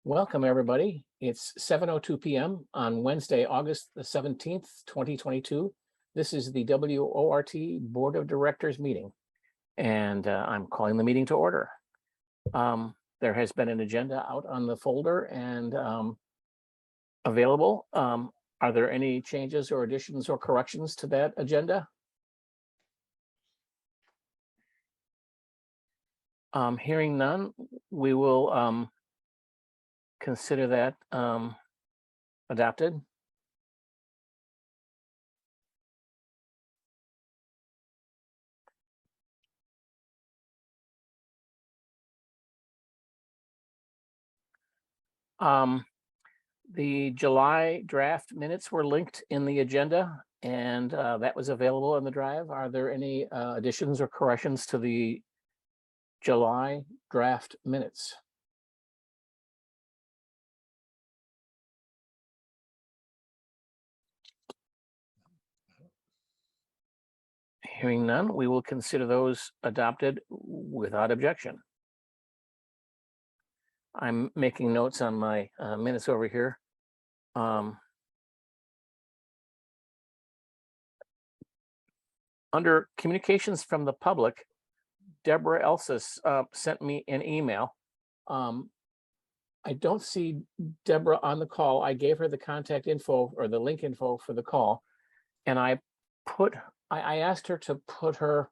Welcome, everybody. It's 7:02 p.m. on Wednesday, August the 17th, 2022. This is the WORT Board of Directors meeting, and I'm calling the meeting to order. There has been an agenda out on the folder and available. Are there any changes or additions or corrections to that agenda? Hearing none, we will consider that adopted. The July draft minutes were linked in the agenda, and that was available in the drive. Are there any additions or corrections to the July draft minutes? Hearing none, we will consider those adopted without objection. I'm making notes on my minutes over here. Under communications from the public, Deborah Elsis sent me an email. I don't see Deborah on the call. I gave her the contact info or the link info for the call, and I asked her to put her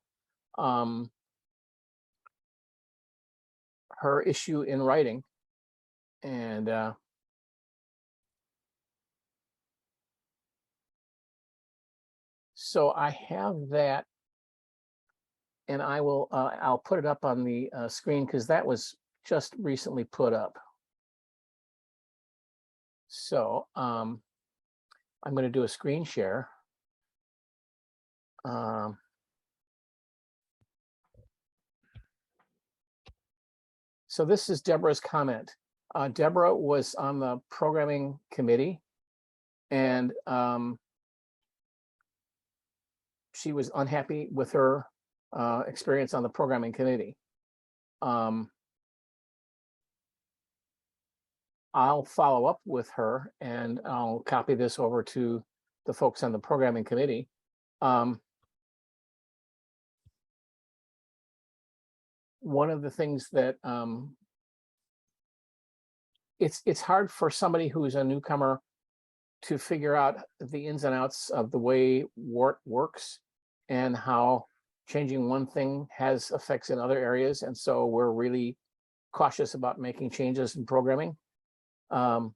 her issue in writing, and so I have that, and I will I'll put it up on the screen because that was just recently put up. So I'm going to do a screen share. So this is Deborah's comment. Deborah was on the programming committee, and she was unhappy with her experience on the programming committee. I'll follow up with her, and I'll copy this over to the folks on the programming committee. One of the things that it's hard for somebody who's a newcomer to figure out the ins and outs of the way WORT works and how changing one thing has effects in other areas. And so we're really cautious about making changes in programming. On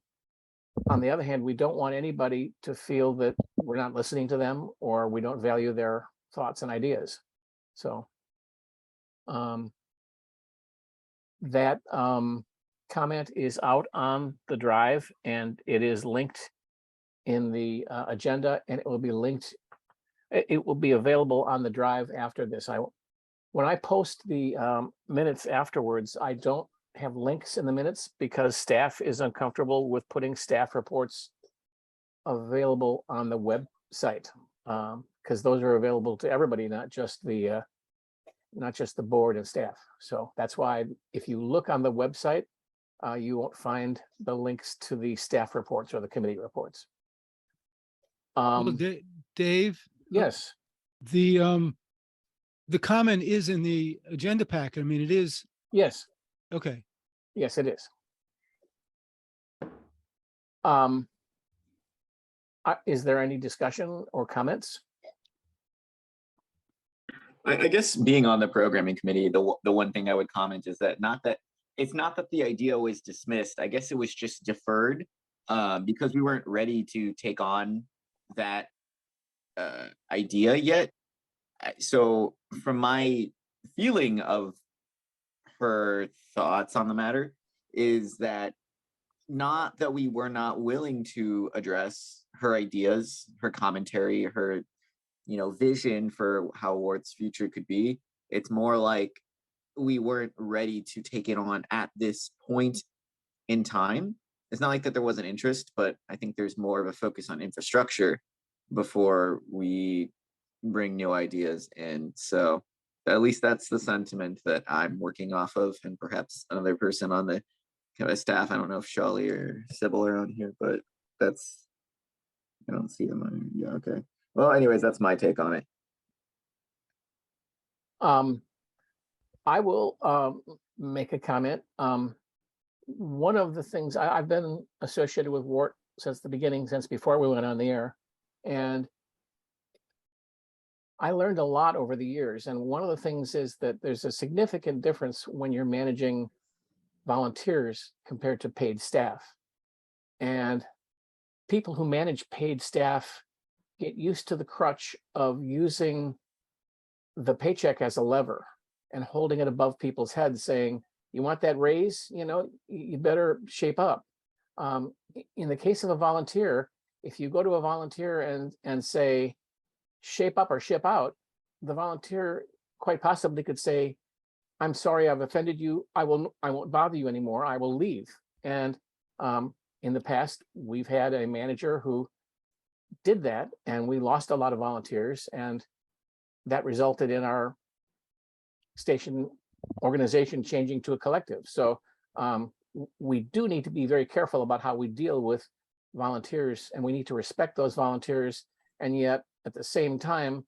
the other hand, we don't want anybody to feel that we're not listening to them or we don't value their thoughts and ideas. So that comment is out on the drive, and it is linked in the agenda, and it will be linked. It will be available on the drive after this. When I post the minutes afterwards, I don't have links in the minutes because staff is uncomfortable with putting staff reports available on the website, because those are available to everybody, not just the board and staff. So that's why if you look on the website, you won't find the links to the staff reports or the committee reports. Well, Dave, Yes. the comment is in the agenda packet. I mean, it is. Yes. Okay. Yes, it is. Is there any discussion or comments? I guess being on the programming committee, the one thing I would comment is that it's not that the idea was dismissed. I guess it was just deferred because we weren't ready to take on that idea yet. So from my feeling of her thoughts on the matter is that not that we were not willing to address her ideas, her commentary, her vision for how WORT's future could be. It's more like we weren't ready to take it on at this point in time. It's not like that there wasn't interest, but I think there's more of a focus on infrastructure before we bring new ideas in. So at least that's the sentiment that I'm working off of, and perhaps another person on the kind of staff. I don't know if Shawley or Sybil are on here, but that's, I don't see them on here. Yeah, okay. Well, anyways, that's my take on it. I will make a comment. One of the things I've been associated with WORT since the beginning, since before we went on the air, and I learned a lot over the years. And one of the things is that there's a significant difference when you're managing volunteers compared to paid staff. And people who manage paid staff get used to the crutch of using the paycheck as a lever and holding it above people's heads, saying, you want that raise, you better shape up. In the case of a volunteer, if you go to a volunteer and say, shape up or ship out, the volunteer quite possibly could say, I'm sorry, I've offended you. I won't bother you anymore. I will leave. And in the past, we've had a manager who did that, and we lost a lot of volunteers, and that resulted in our station organization changing to a collective. So we do need to be very careful about how we deal with volunteers, and we need to respect those volunteers. And yet at the same time,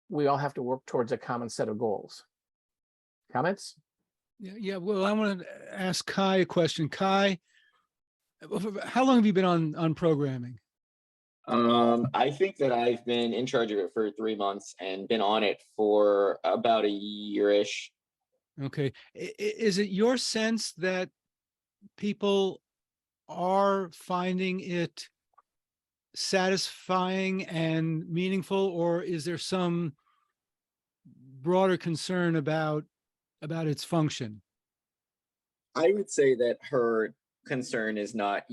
we all have to work towards a common set of goals. Comments? Yeah. Well, I want to ask Kai a question. Kai, how long have you been on programming? I think that I've been in charge of it for 3 months and been on it for about a year-ish. Okay. Is it your sense that people are finding it satisfying and meaningful, or is there some broader concern about its function? I would say that her concern is not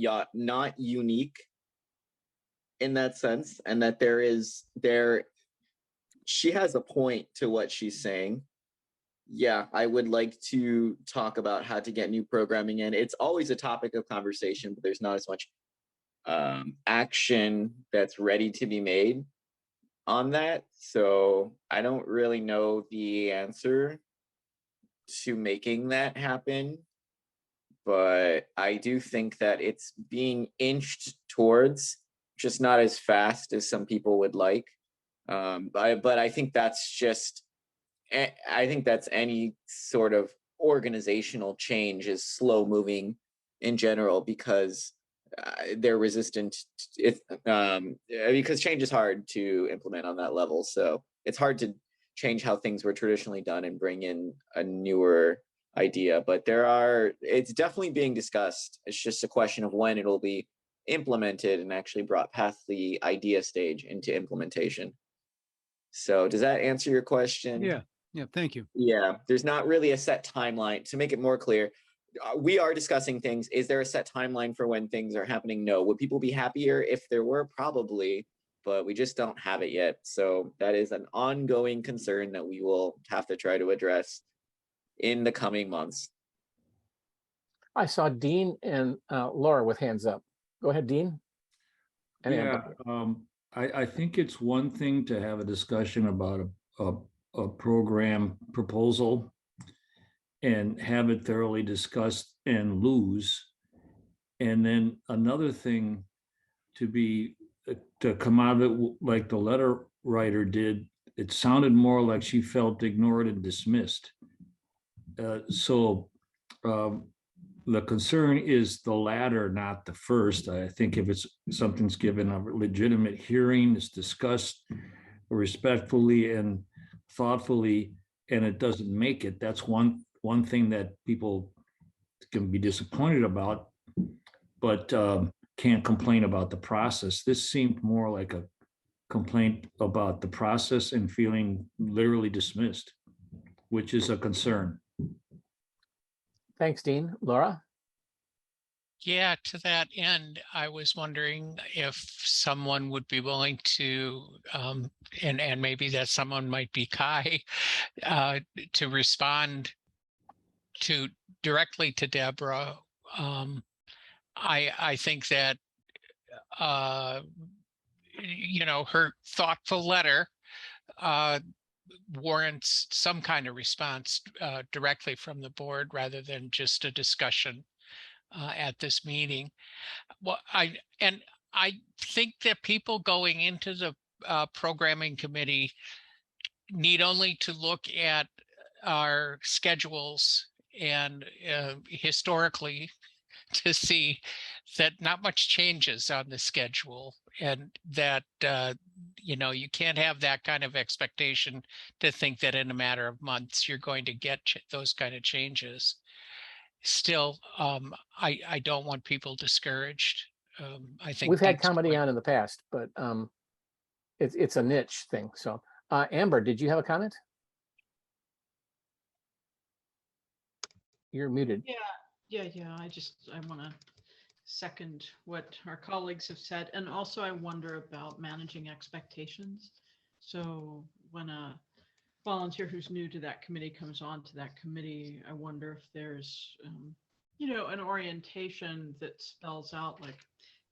unique in that sense, and that she has a point to what she's saying. Yeah, I would like to talk about how to get new programming in. It's always a topic of conversation, but there's not as much action that's ready to be made on that. So I don't really know the answer to making that happen, but I do think that it's being inched towards, just not as fast as some people would like. But I think that's any sort of organizational change is slow moving in general, because they're resistant. Because change is hard to implement on that level. So it's hard to change how things were traditionally done and bring in a newer idea. But it's definitely being discussed. It's just a question of when it'll be implemented and actually brought past the idea stage into implementation. So does that answer your question? Yeah, thank you. Yeah, there's not really a set timeline. To make it more clear, we are discussing things. Is there a set timeline for when things are happening? No. Would people be happier if there were? Probably, but we just don't have it yet. So that is an ongoing concern that we will have to try to address in the coming months. I saw Dean and Laura with hands up. Go ahead, Dean. Yeah, I think it's one thing to have a discussion about a program proposal and have it thoroughly discussed and lose. And then another thing to come out of it like the letter writer did. It sounded more like she felt ignored and dismissed. So the concern is the latter, not the first. I think if something's given a legitimate hearing, it's discussed respectfully and thoughtfully, and it doesn't make it, that's one thing that people can be disappointed about, but can't complain about the process. This seemed more like a complaint about the process and feeling literally dismissed, which is a concern. Thanks, Dean. Laura? Yeah, to that end, I was wondering if someone would be willing to, and maybe that someone might be Kai, to respond directly to Deborah. I think that, her thoughtful letter warrants some kind of response directly from the board rather than just a discussion at this meeting. Well, I think that people going into the programming committee need only to look at our schedules and historically to see that not much changes on the schedule, and that you can't have that kind of expectation to think that in a matter of months you're going to get those kind of changes. Still, I don't want people discouraged. I think We've had Pete's comedy point- on in the past, but it's a niche thing. So Amber, did you have a comment? You're muted. Yeah. I want to second what our colleagues have said. And also I wonder about managing expectations. So when a volunteer who's new to that committee comes on to that committee, I wonder if there's, an orientation that spells out like,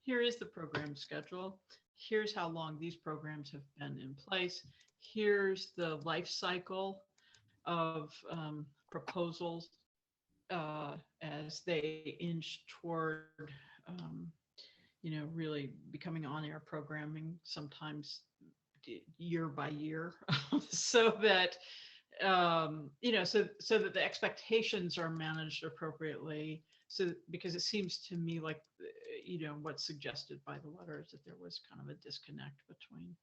here is the program schedule. Here's how long these programs have been in place. Here's the life cycle of proposals as they inch toward, really becoming on-air programming, sometimes year by year, so that so that the expectations are managed appropriately. So because it seems to me like what's suggested by the letter is that there was kind of a disconnect between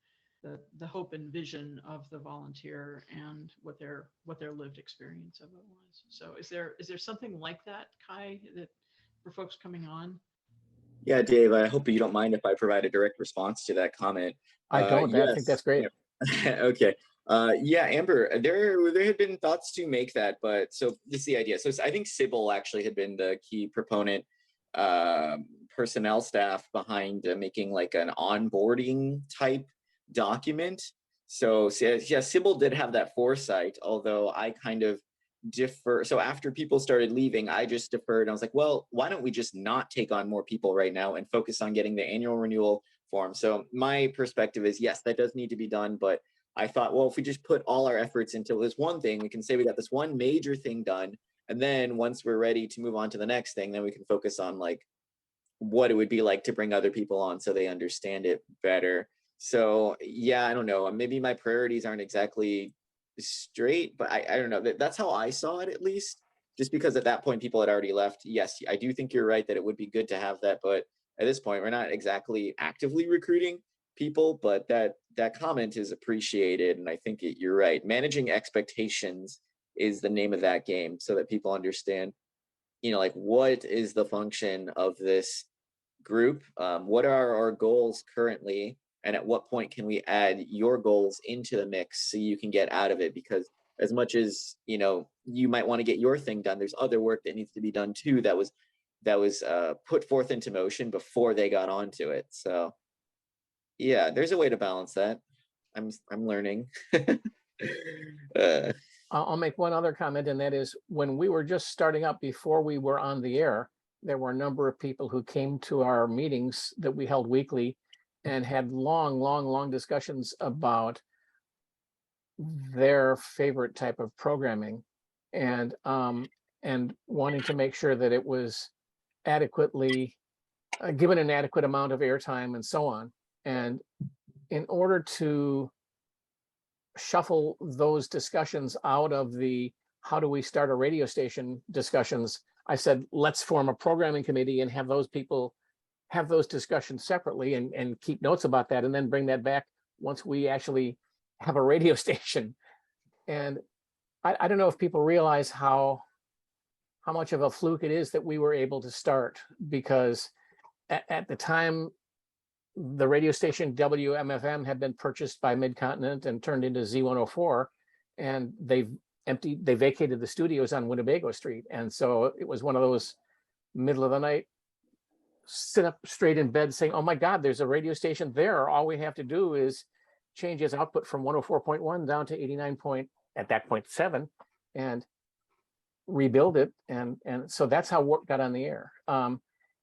the hope and vision of the volunteer and what their lived experience of it was. So is there something like that, Kai, that for folks coming on? Yeah, Dave, I hope you don't mind if I provide a direct response to that comment. I don't. I think Yes. that's great. Okay. Yeah, Amber, there had been thoughts to make that, but so this is the idea. So I think Sybil actually had been the key proponent, personnel staff behind making like an onboarding type document. So yeah, Sybil did have that foresight, although I kind of defer. So after people started leaving, I just deferred. I was like, well, why don't we just not take on more people right now and focus on getting the annual renewal form? So my perspective is, yes, that does need to be done. But I thought, well, if we just put all our efforts into this one thing, we can say we got this one major thing done. And then once we're ready to move on to the next thing, then we can focus on like what it would be like to bring other people on so they understand it better. So yeah, I don't know. Maybe my priorities aren't exactly straight, but I don't know. That's how I saw it, at least. Just because at that point people had already left. Yes, I do think you're right that it would be good to have that, but at this point we're not exactly actively recruiting people. But that comment is appreciated, and I think you're right. Managing expectations is the name of that game, so that people understand, like what is the function of this group? What are our goals currently? And at what point can we add your goals into the mix so you can get out of it? Because as much as you might want to get your thing done, there's other work that needs to be done too that was put forth into motion before they got onto it. So yeah, there's a way to balance that. I'm learning. I'll make one other comment, and that is when we were just starting up, before we were on the air, there were a number of people who came to our meetings that we held weekly and had long discussions about their favorite type of programming, and wanting to make sure that it was adequately given an adequate amount of airtime and so on. And in order to shuffle those discussions out of the how do we start a radio station discussions, I said, let's form a programming committee and have those people have those discussions separately and keep notes about that, and then bring that back once we actually have a radio station. And I don't know if people realize how much of a fluke it is that we were able to start, because at the time the radio station WMFM had been purchased by Midcontinent and turned into Z104, and they vacated the studios on Winnebago Street. And so it was one of those middle of the night, sit up straight in bed saying, oh my God, there's a radio station there. All we have to do is change its output from 104.1 down to 89.7 and rebuild it. And so that's how WORT got on the air.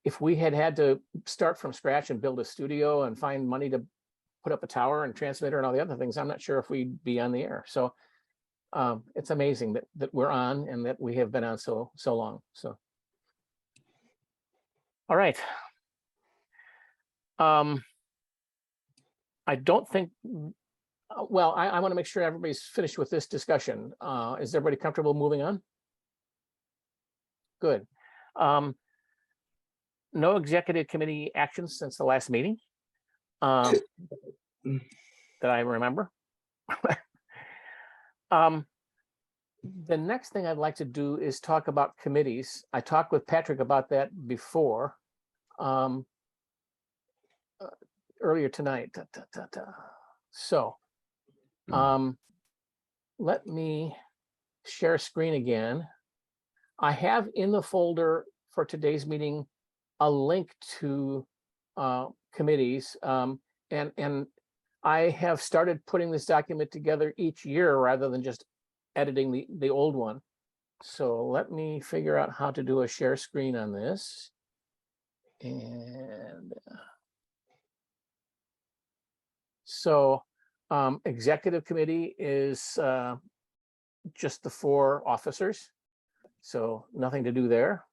If we had to start from scratch and build a studio and find money to put up a tower and transmitter and all the other things, I'm not sure if we'd be on the air. So it's amazing that we're on and that we have been on so long. So All right. I don't think, well, I want to make sure everybody's finished with this discussion. Is everybody comfortable moving on? Good. No executive committee actions since the last meeting that I remember. The next thing I'd like to do is talk about committees. I talked with Patrick about that before, earlier tonight. So let me share screen again. I have in the folder for today's meeting a link to committees, and I have started putting this document together each year rather than just editing the old one. So let me figure out how to do a share screen on this. And so executive committee is just the 4 officers. So nothing to do there.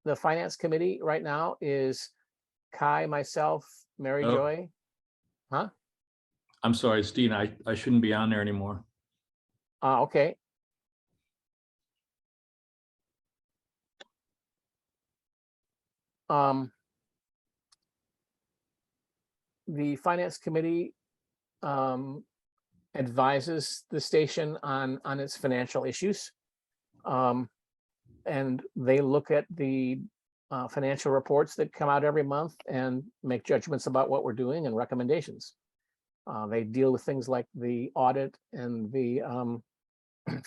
The finance committee right now is Kai, myself, Mary Oh. Joy. Huh? I'm sorry, Steve, I shouldn't be on there anymore. Okay. The finance committee advises the station on its financial issues. And they look at the financial reports that come out every month and make judgments about what we're doing and recommendations. They deal with things like the audit and the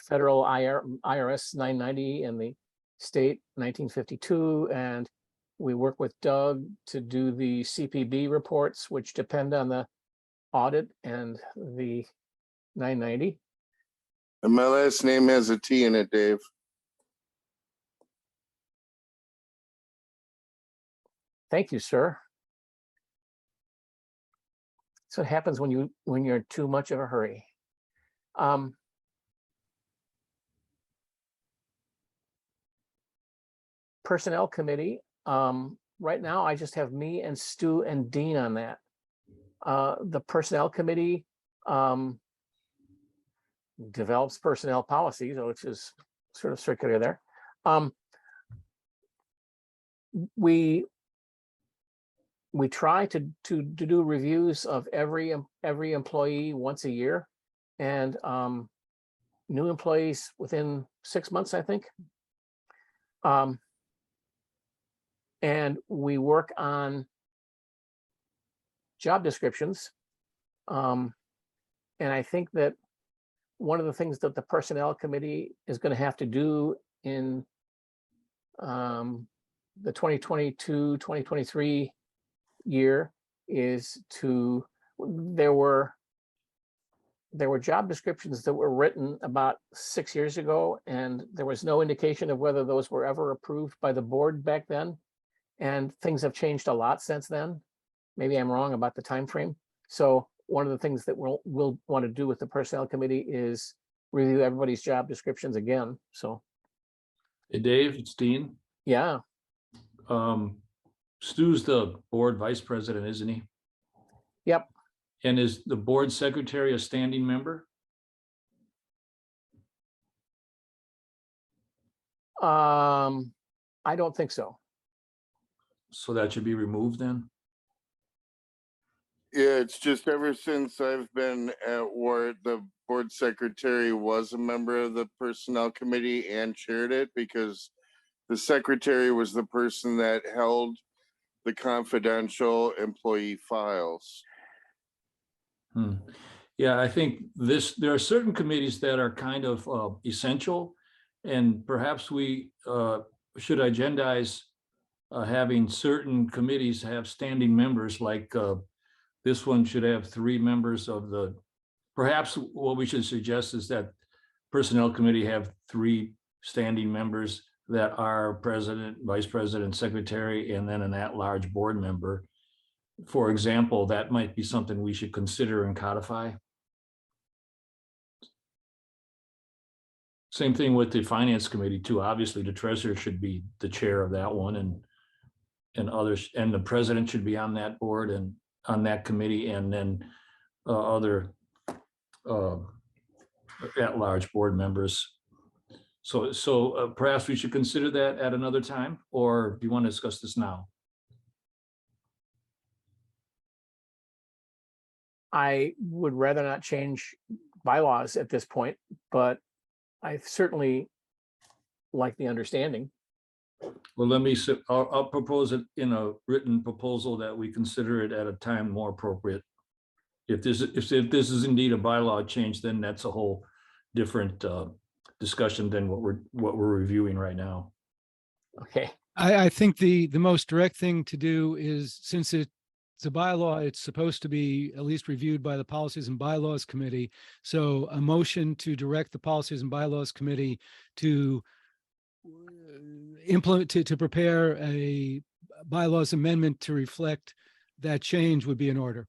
federal IRS 990 and the state 1952. And we work with Doug to do the CPB reports, which depend on the audit and the 990. And my last name has a T in it, Dave. Thank you, sir. So it happens when you're in too much of a hurry. Personnel committee. Right now, I just have me and Stu and Dean on that. The personnel committee develops personnel policies, which is sort of circular there. We try to do reviews of every employee once a year, and new employees within 6 months, I think. And we work on job descriptions. And I think that one of the things that the personnel committee is going to have to do in the 2022-2023 year is to, there were job descriptions that were written about 6 years ago, and there was no indication of whether those were ever approved by the board back then. And things have changed a lot since then. Maybe I'm wrong about the time frame. So one of the things that we'll want to do with the personnel committee is review everybody's job descriptions again. So, Hey, Dave, it's Dean. yeah. Stu's the board vice president, isn't he? Yep. And is the board secretary a standing member? I don't think so. So that should be removed then? Yeah, it's just ever since I've been at WART, the board secretary was a member of the personnel committee and chaired it, because the secretary was the person that held the confidential employee files. Yeah, I think there are certain committees that are kind of essential, and perhaps we should agendize having certain committees have standing members, like this one should have 3 members of the, perhaps what we should suggest is that personnel committee have 3 standing members that are president, vice president, secretary, and then an at-large board member. For example, that might be something we should consider and codify. Same thing with the finance committee too. Obviously, the treasurer should be the chair of that one, and others, and the president should be on that board and on that committee, and then other at-large board members. So perhaps we should consider that at another time, or do you want to discuss this now? I would rather not change bylaws at this point, but I certainly like the understanding. Well, I'll propose it in a written proposal that we consider it at a time more appropriate. If this is indeed a bylaw change, then that's a whole different discussion than what we're reviewing right now. Okay. I think the most direct thing to do is, since it's a bylaw, it's supposed to be at least reviewed by the Policies and Bylaws Committee. So a motion to direct the Policies and Bylaws Committee to implement, to prepare a bylaws amendment to reflect that change would be in order.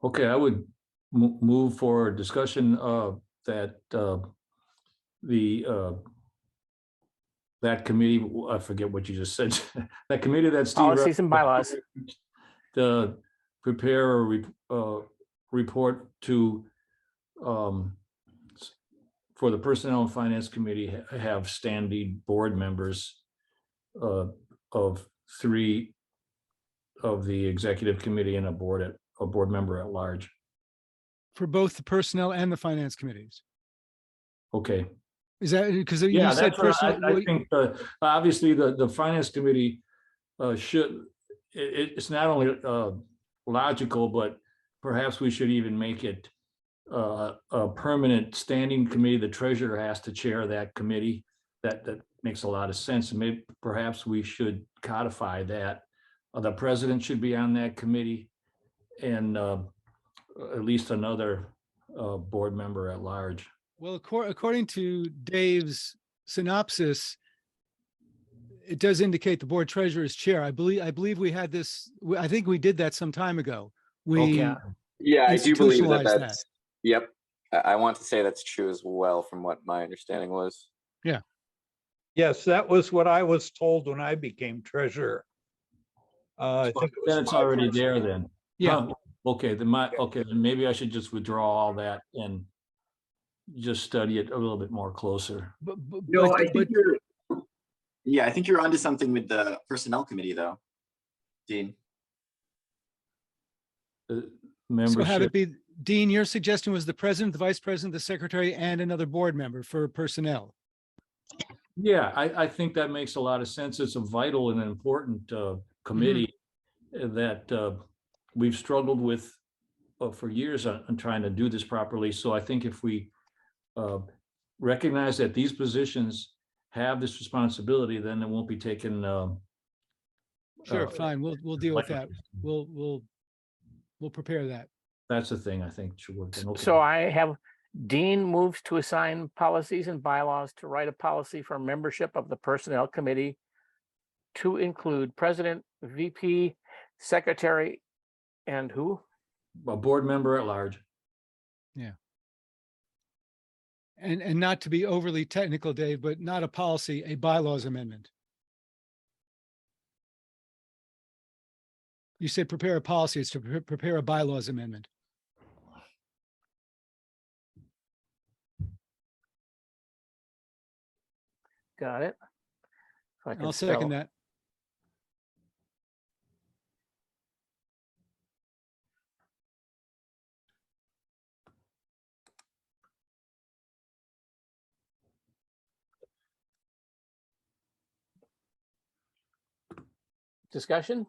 Okay, I would move for discussion that that committee, I forget what you just said, that committee that Steve. Policies and bylaws. To prepare a report to for the Personnel and Finance Committee have standing board members of 3 of the executive committee and a board member at large. For both the Personnel and the Finance Committees. Okay. Is that because you Yeah, said that's what personnel? I think obviously the Finance Committee should, it's not only logical, but perhaps we should even make it a permanent standing committee. The treasurer has to chair that committee. That makes a lot of sense. And maybe perhaps we should codify that. The president should be on that committee, and at least another board member at large. Well, according to Dave's synopsis, it does indicate the board treasurer is chair. I believe we had this. I think we did that some time ago. We Okay. Yeah, I do believe that institutionalized that's, yep. I want to say that's true as well from what my understanding was. Yes, that was what I was told when I became treasurer. I think it was Then it's 5 already years there ago. then. Yeah. Okay, then maybe I should just withdraw all that and just study it a little bit more closer. No, I think I think you're onto something with the Personnel Committee though, Dean. So Membership. have it be, Dean, your suggestion was the president, the vice president, the secretary, and another board member for personnel. Yeah, I think that makes a lot of sense. It's a vital and important committee that we've struggled with for years on trying to do this properly. So I think if we recognize that these positions have this responsibility, then it won't be taken. Sure, fine. We'll deal with that. We'll prepare that. That's the thing I think should work. Okay. So I have Dean moves to assign policies and bylaws to write a policy for membership of the Personnel Committee to include president, VP, secretary, and who? A board member at large. Yeah. And not to be overly technical, Dave, but not a policy, a bylaws amendment. You said prepare a policy, it's to prepare a bylaws amendment. Got it. If I can I'll second spell. that. Discussion?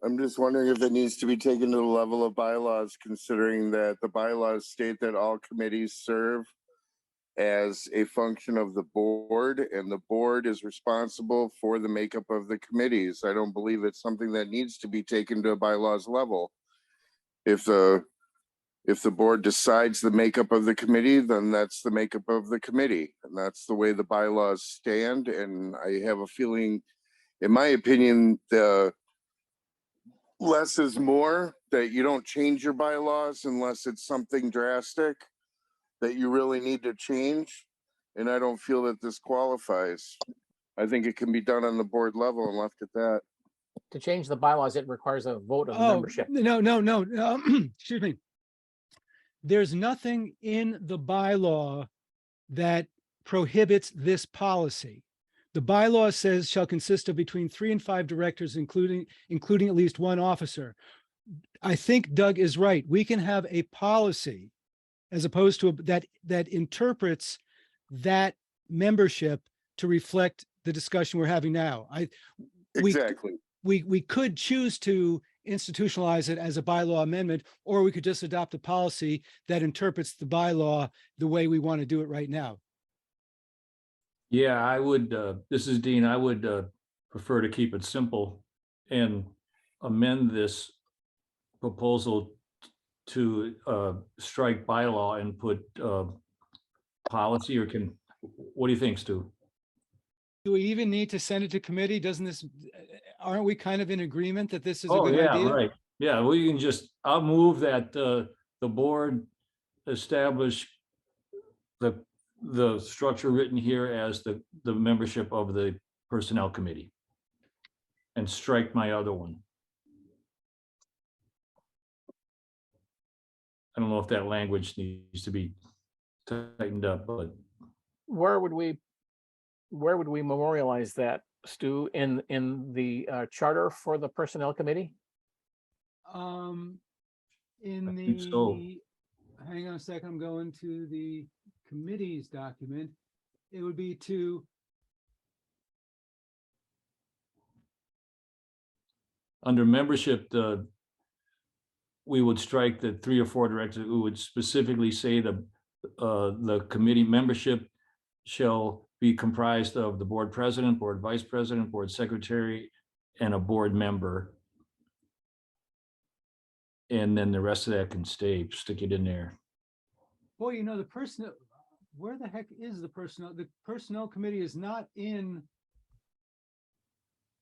I'm just wondering if it needs to be taken to the level of bylaws, considering that the bylaws state that all committees serve as a function of the board, and the board is responsible for the makeup of the committees. I don't believe it's something that needs to be taken to a bylaws level. If the board decides the makeup of the committee, then that's the makeup of the committee, and that's the way the bylaws stand. And I have a feeling, in my opinion, less is more, that you don't change your bylaws unless it's something drastic that you really need to change. And I don't feel that this qualifies. I think it can be done on the board level and left at that. To change the bylaws, it requires a vote of the Oh, membership. no, excuse me. There's nothing in the bylaw that prohibits this policy. The bylaw says shall consist of between 3 and 5 directors, including at least one officer. I think Doug is right. We can have a policy as opposed to that interprets that membership to reflect the discussion we're having now. Exactly. We could choose to institutionalize it as a bylaw amendment, or we could just adopt a policy that interprets the bylaw the way we want to do it right now. Yeah, I would, this is Dean, I would prefer to keep it simple and amend this proposal to strike bylaw and put policy, or what do you think, Stu? Do we even need to send it to committee? Aren't we kind of in agreement that this is a Oh, good yeah, idea? right. Yeah, we can just, I'll move that the board establish the structure written here as the membership of the personnel committee, and strike my other one. I don't know if that language needs to be tightened up, but Where would we memorialize that, Stu, in the charter for the personnel committee? In I think so. hang on a second, I'm going to the committee's document. It would be to under membership, we would strike the 3 or 4 directors who would specifically say the committee membership shall be comprised of the board president, board vice president, board secretary, and a board member. And then the rest of that can stay, stick it in there. Boy, you know, the personnel, where the heck is the personnel? The personnel committee is not in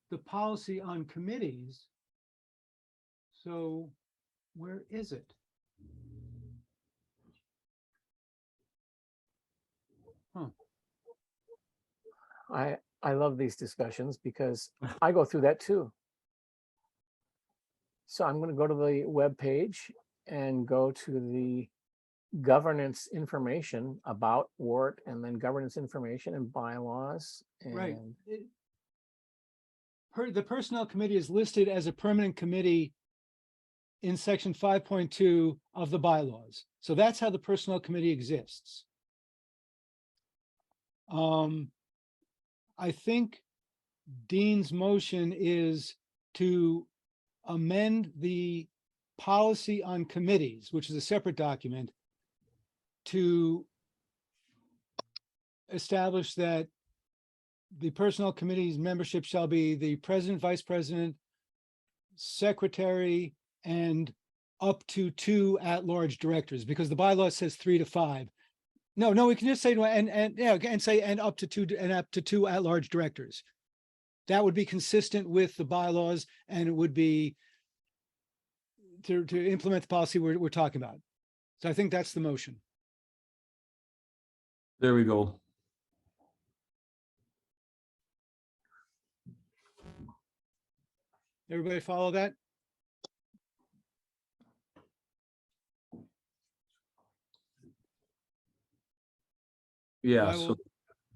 the policy on committees. So where is it? Huh. I love these discussions because I go through that too. So I'm going to go to the web page and go to the governance information about WORT, and then governance information and bylaws. Right. And The personnel committee is listed as a permanent committee in section 5.2 of the bylaws. So that's how the personnel committee exists. I think Dean's motion is to amend the policy on committees, which is a separate document, to establish that the personnel committee's membership shall be the president, vice president, secretary, and up to 2 at-large directors, because the bylaw says 3 to 5. No, we can just say and up to 2 at-large directors. That would be consistent with the bylaws, and it would be to implement the policy we're talking about. So I think that's the motion. There we go. Everybody follow that? Yeah, I will- so,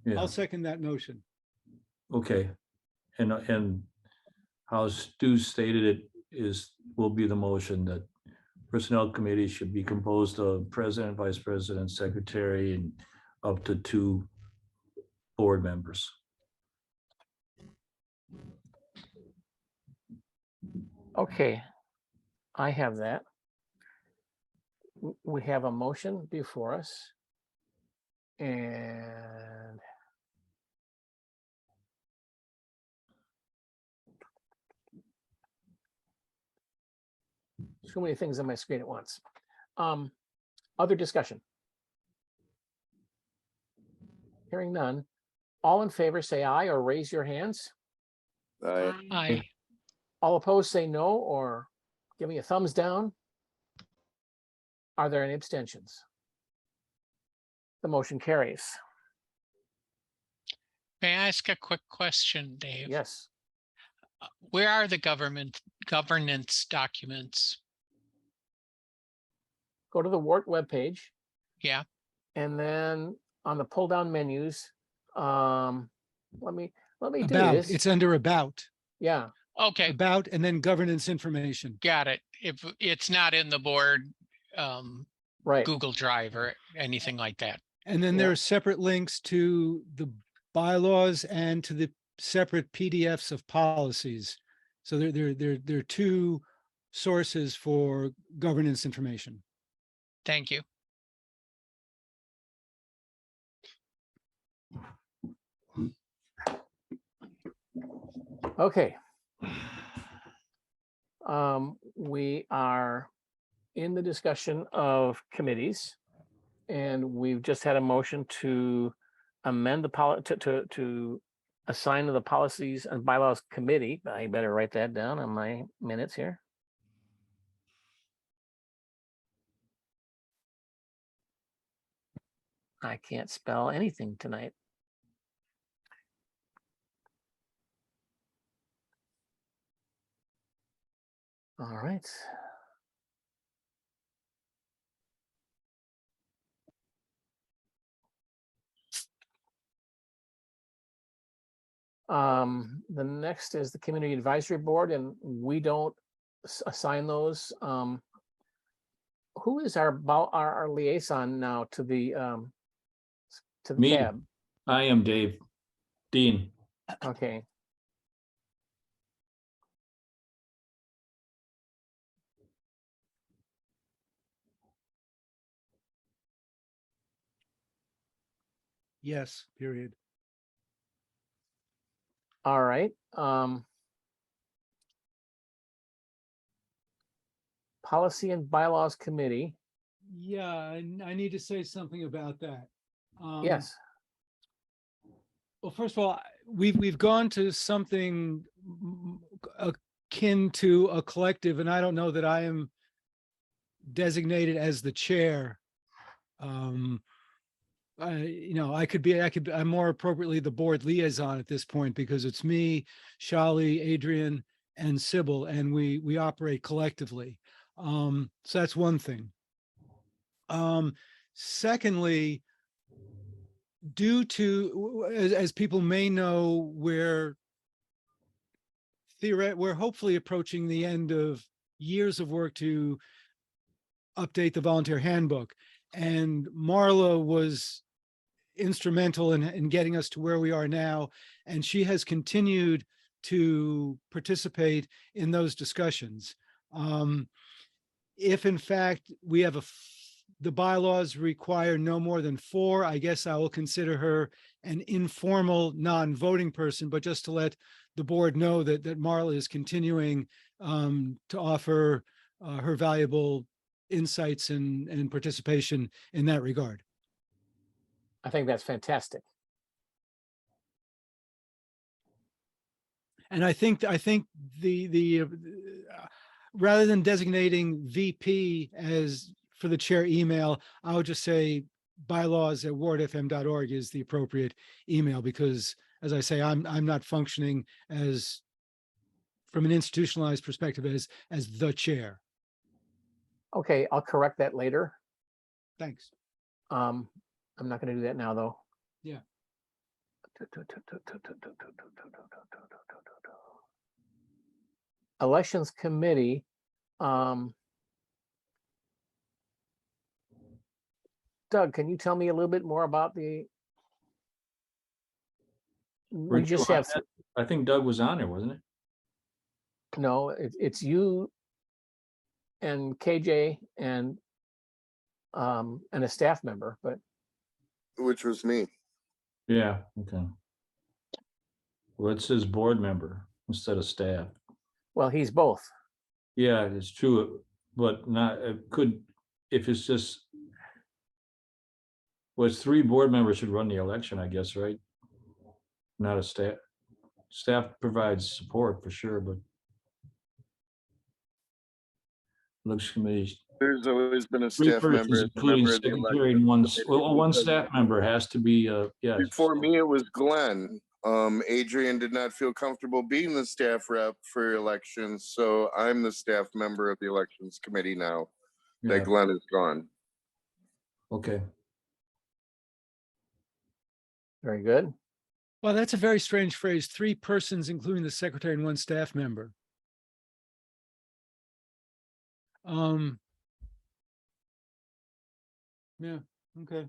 yeah, I'll second that motion. okay. And how Stu stated it will be the motion that personnel committee should be composed of president, vice president, secretary, and up to 2 board members. okay, I have that. We have a motion before us. And too many things on my screen at once. Other discussion? Hearing none. All in favor, say aye or raise your hands. Aye. Aye. All opposed, say no or Give me a thumbs down. Are there any abstentions? The motion carries. May I ask a quick question, Dave? Yes. Where are the governance documents? Go to the WORT webpage. Yeah. And then on the pull down menus, let me do About, this. it's under about, Yeah, Okay, about, and then governance information. got it. If it's not in the board right. Google Drive or anything like that. And then Yeah. there are separate links to the bylaws and to the separate PDFs of policies. So there are two sources for governance information. Thank you. Okay. We are in the discussion of committees, and we've just had a motion to amend the to assign to the Policies and Bylaws Committee. I better write that down on my minutes here. I can't spell anything tonight. All right. The next is the Community Advisory Board, and we don't assign those. Who is our liaison now to the Me. CAB? I am Dave Dean. Okay. Yes, period. All right. Policy and Bylaws Committee. Yeah, I need to say something about that. Yes. Well, first of all, we've gone to something akin to a collective, and I don't know that I am designated as the chair. I'm more appropriately the board liaison at this point, because it's me, Shali, Adrian, and Sybil, and we operate collectively. So that's one thing. Secondly, due to, as people may know, we're hopefully approaching the end of years of work to update the volunteer handbook. And Marla was instrumental in getting us to where we are now. And she has continued to participate in those discussions. If in fact we have the bylaws require no more than 4, I guess I will consider her an informal non-voting person, but just to let the board know that Marla is continuing to offer her valuable insights and participation in that regard. I think that's fantastic. And I think the rather than designating VP as for the chair email, I would just say bylaws@wordfm.org is the appropriate email, because as I say, I'm not functioning as, from an institutionalized perspective, as the chair. Okay, I'll correct that later. Thanks. I'm not going to do that now, though. Yeah. Elections Committee. Doug, can you tell me a little bit more about the? We just have. I think Doug was on there, wasn't it? No, it's you and KJ and a staff member, but Which was me. Yeah, okay. Well, it says board member instead of staff. well, he's both. Yeah, it's true, but not, it could, if it's just, well, it's 3 board members should run the election, I guess, right? Not a staff. Staff provides support for sure, but election committee. There's always been a Three staff member. persons, as a including member of the secretary election and one, committee well, one because staff member has to be, yeah. Before me, it was Glenn. Adrian did not feel comfortable being the staff rep for elections, so I'm the staff member of the elections committee now Yeah, that Glenn is gone. okay. Very good. Well, that's a very strange phrase, 3 persons, including the secretary and 1 staff member. Yeah, okay.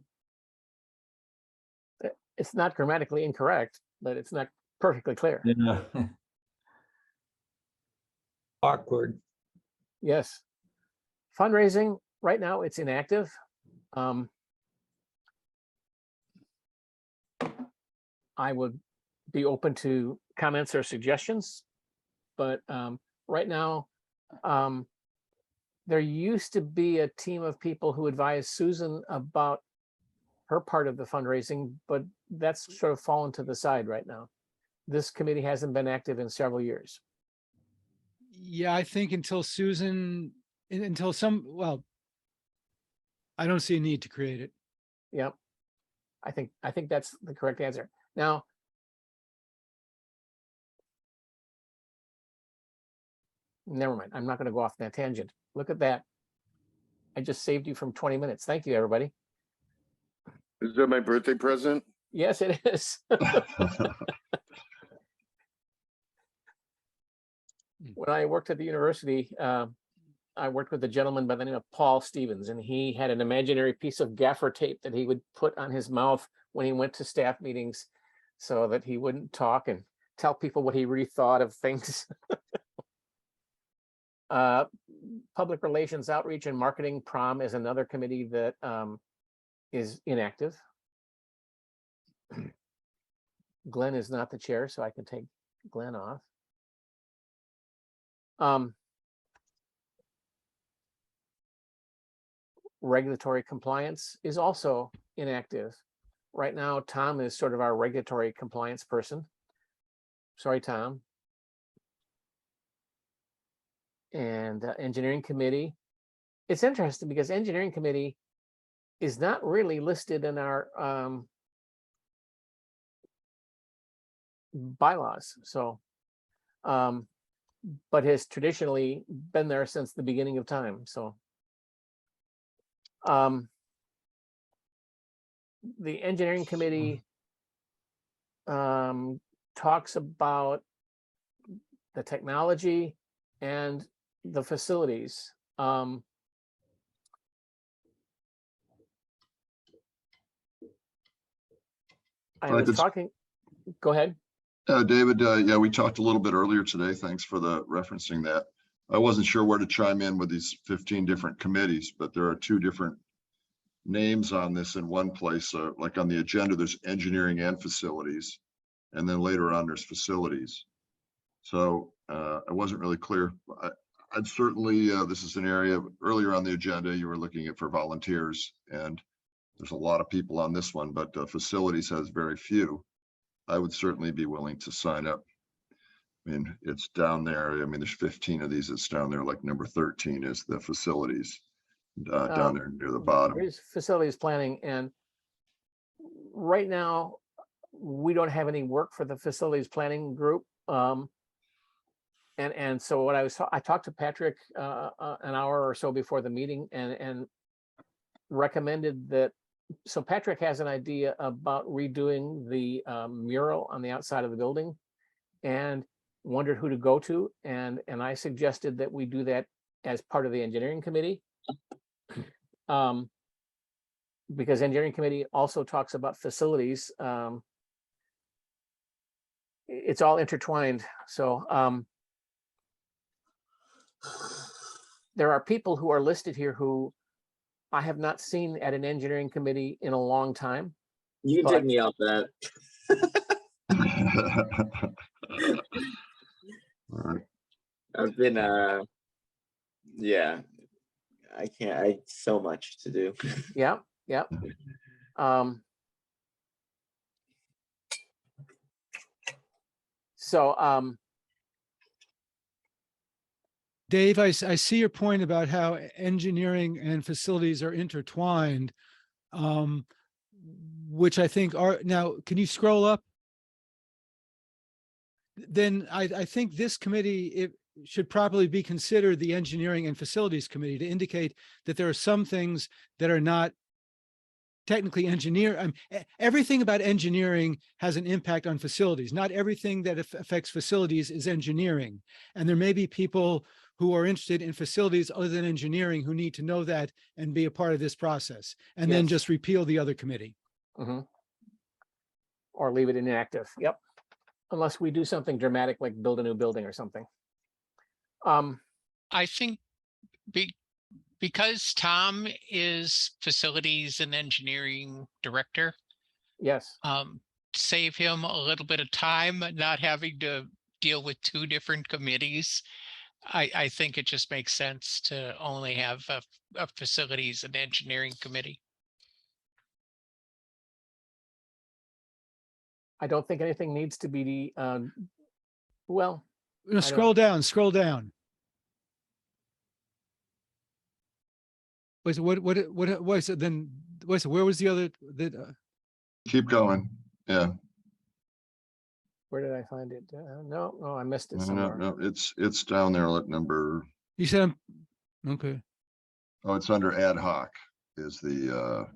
It's not grammatically incorrect, but it's not perfectly clear. Yeah. Awkward. Yes. Fundraising, right now, it's inactive. I would be open to comments or suggestions, but right now, there used to be a team of people who advised Susan about her part of the fundraising, but that's sort of fallen to the side right now. This committee hasn't been active in several years. Yeah, I think until well, I don't see a need to create it. Yep. I think that's the correct answer. Now, never mind. I'm not going to go off that tangent. Look at that. I just saved you from 20 minutes. Thank you, everybody. Is that my birthday present? Yes, it is. When I worked at the university, I worked with a gentleman by the name of Paul Stevens, and he had an imaginary piece of gaffer tape that he would put on his mouth when he went to staff meetings so that he wouldn't talk and tell people what he really thought of things. Public Relations, Outreach, and Marketing, PROM, is another committee that is inactive. Glenn is not the chair, so I can take Glenn off. Regulatory compliance is also inactive. Right now, Tom is sort of our regulatory compliance person. Sorry, Tom. And engineering committee. It's interesting because engineering committee is not really listed in our bylaws. So, but has traditionally been there since the beginning of time. So, the engineering committee talks about the technology and the facilities. I was talking, go ahead. David, yeah, we talked a little bit earlier today. Thanks for the referencing that. I wasn't sure where to chime in with these 15 different committees, but there are 2 different names on this in one place. Like on the agenda, there's engineering and facilities, and then later on there's facilities. So I wasn't really clear. I'd certainly, this is an area earlier on the agenda, you were looking at for volunteers, and there's a lot of people on this one, but facilities has very few. I would certainly be willing to sign up. I mean, it's down there. I mean, there's 15 of these. It's down there. Like number 13 is the facilities down there near the bottom. There's facilities planning, and right now we don't have any work for the facilities planning group. And so what I talked to Patrick an hour or so before the meeting and recommended that. So Patrick has an idea about redoing the mural on the outside of the building, and wondered who to go to. And I suggested that we do that as part of the engineering committee. Because engineering committee also talks about facilities. It's all intertwined. So there are people who are listed here who I have not seen at an engineering committee in a long time. You can take me off that. All right. I've been yeah, I can't, so much to do. Yeah. So Dave, I see your point about how engineering and facilities are intertwined, which I think are, now, can you scroll up? Then I think this committee, it should probably be considered the Engineering and Facilities Committee to indicate that there are some things that are not technically everything about engineering has an impact on facilities. Not everything that affects facilities is engineering. And there may be people who are interested in facilities other than engineering who need to know that and be a part of this process, and then Yes. just repeal the other committee. Mhm. Or leave it inactive. Yep. Unless we do something dramatic, like build a new building or something. I think because Tom is facilities and engineering director, Yes. save him a little bit of time, not having to deal with two different committees. I think it just makes sense to only have a facilities and engineering committee. I don't think anything needs to be, well, No, scroll down, scroll down. Wait, so what was it then? Wait, so where was the other? Keep going. Yeah. where did I find it? No, I missed it No, somewhere. no, it's down there at number, You said, okay. oh, it's under ad hoc is the,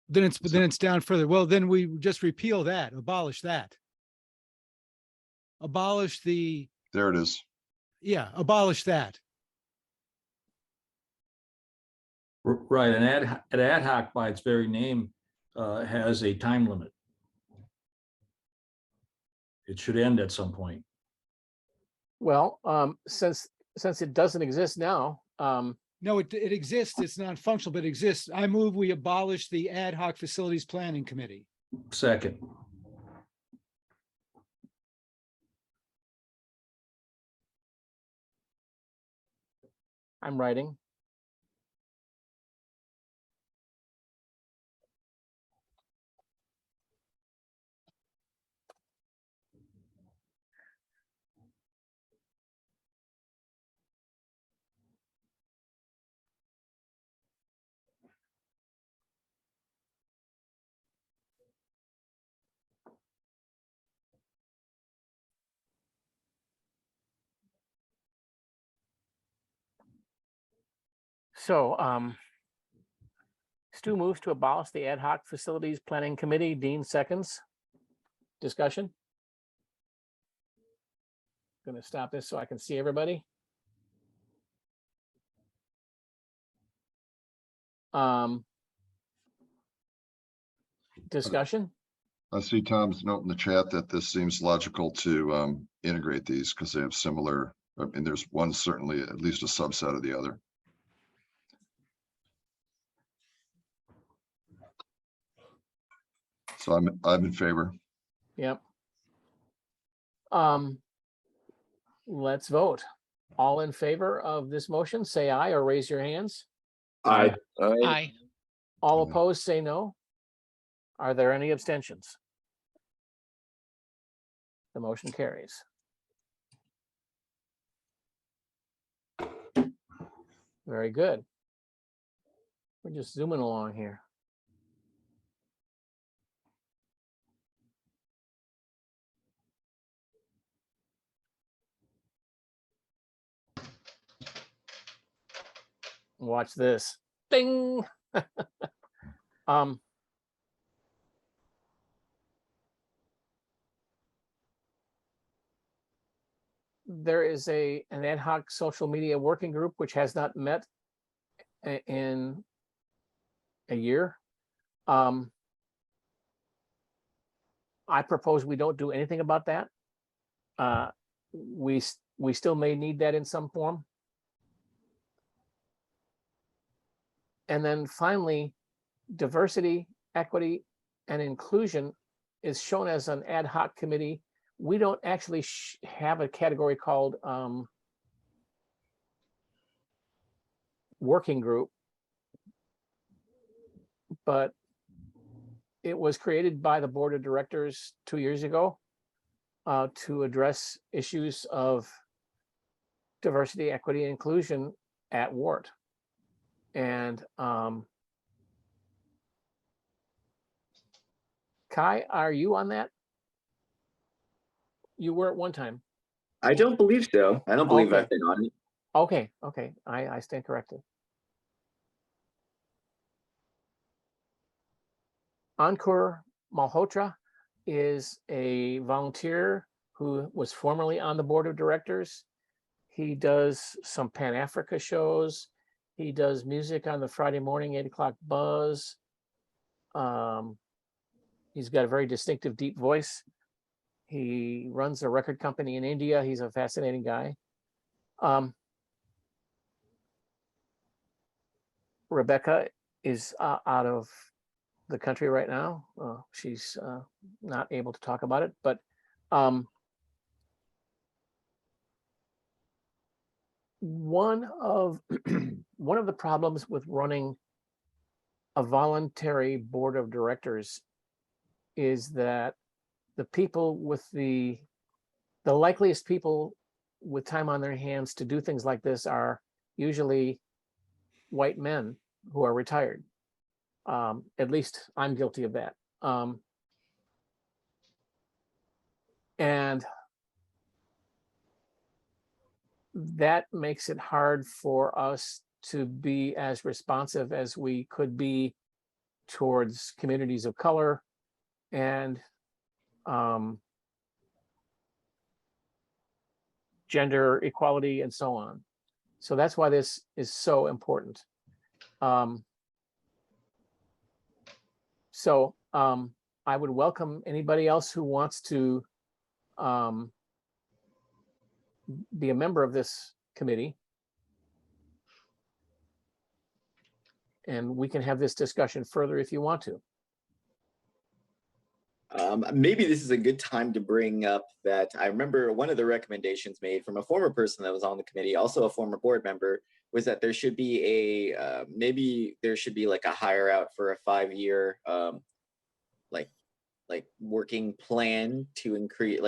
Then it's down further. Well, then we just repeal that, abolish that. Abolish the, there it is. yeah, abolish that. Right, an ad hoc by its very name has a time limit. It should end at some point. Well, since it doesn't exist now, No, it exists. It's not functional, but it exists. I move we abolish the ad hoc facilities planning committee. Second. I'm writing. So, Stu moves to abolish the ad hoc facilities planning committee. Dean seconds. Discussion. Going to stop this so I can see everybody. Discussion. I see Tom's note in the chat that this seems logical to integrate these because they have similar, I mean, there's one certainly at least a subset of the other. So I'm in favor. Yep. Let's vote. All in favor of this motion, say aye or raise your hands. Aye. Aye. All Aye. opposed, say no. Are there any abstentions? The motion carries. Very good. We're just zooming along here. Watch this. Ding. There is an ad hoc social media working group which has not met in a year. I propose we don't do anything about that. We still may need that in some form. And then finally, diversity, equity, and inclusion is shown as an ad hoc committee. We don't actually have a category called working group, but it was created by the board of directors 2 years ago to address issues of diversity, equity, and inclusion at WORT. And Kai, are you on that? You were at one time. I don't believe so. I don't believe Okay. I've been on it. Okay, okay, I stand corrected. Ankur Malhotra is a volunteer who was formerly on the board of directors. He does some Pan Africa shows. He does music on the Friday morning 8 o'clock buzz. He's got a very distinctive, deep voice. He runs a record company in India. He's a fascinating guy. Rebecca is out of the country right now. She's not able to talk about it, but one of one of the problems with running a voluntary board of directors is that the people with the likeliest people with time on their hands to do things like this are usually white men who are retired. At least I'm guilty of that. And that makes it hard for us to be as responsive as we could be towards communities of color and gender equality and so on. So that's why this is so important. I would welcome anybody else who wants to be a member of this committee. And we can have this discussion further if you want to. Maybe this is a good time to bring up that I remember one of the recommendations made from a former person that was on the committee, also a former board member, was that there should be a maybe there should be like a hire out for a 5-year like working plan to increase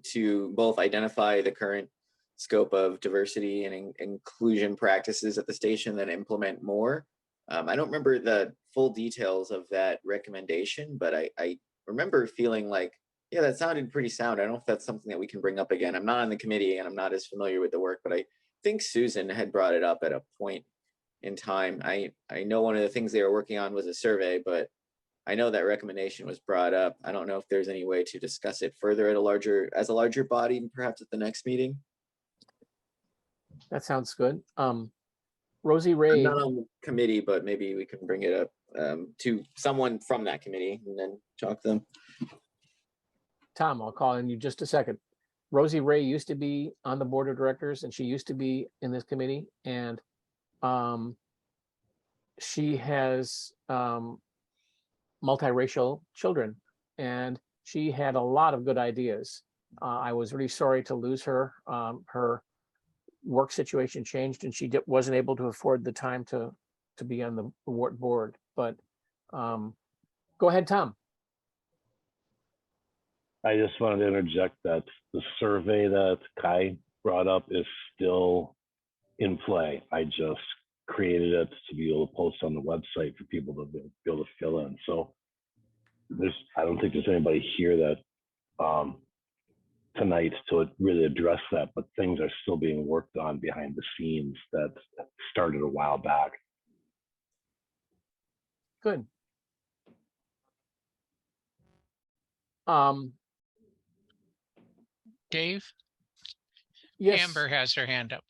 to both identify the current scope of diversity and inclusion practices at the station, then implement more. I don't remember the full details of that recommendation, but I remember feeling like, yeah, that sounded pretty sound. I don't know if that's something that we can bring up again. I'm not on the committee and I'm not as familiar with the work, but I think Susan had brought it up at a point in time. I know one of the things they were working on was a survey, but I know that recommendation was brought up. I don't know if there's any way to discuss it further as a larger body, perhaps at the next meeting. That sounds good. Rosie I'm Ray. not on the committee, but maybe we can bring it up to someone from that committee and then talk to them. Tom, I'll call in you just a second. Rosie Ray used to be on the board of directors and she used to be in this committee, and she has multiracial children and she had a lot of good ideas. I was really sorry to lose her. Her work situation changed and she wasn't able to afford the time to be on the WORT board, but go ahead, Tom. I just wanted to interject that the survey that Kai brought up is still in play. I just created it to be able to post on the website for people to be able to fill in. So I don't think there's anybody here that tonight to really address that, but things are still being worked on behind the scenes that started a while back. Good. Dave? Yes. Amber has her hand up.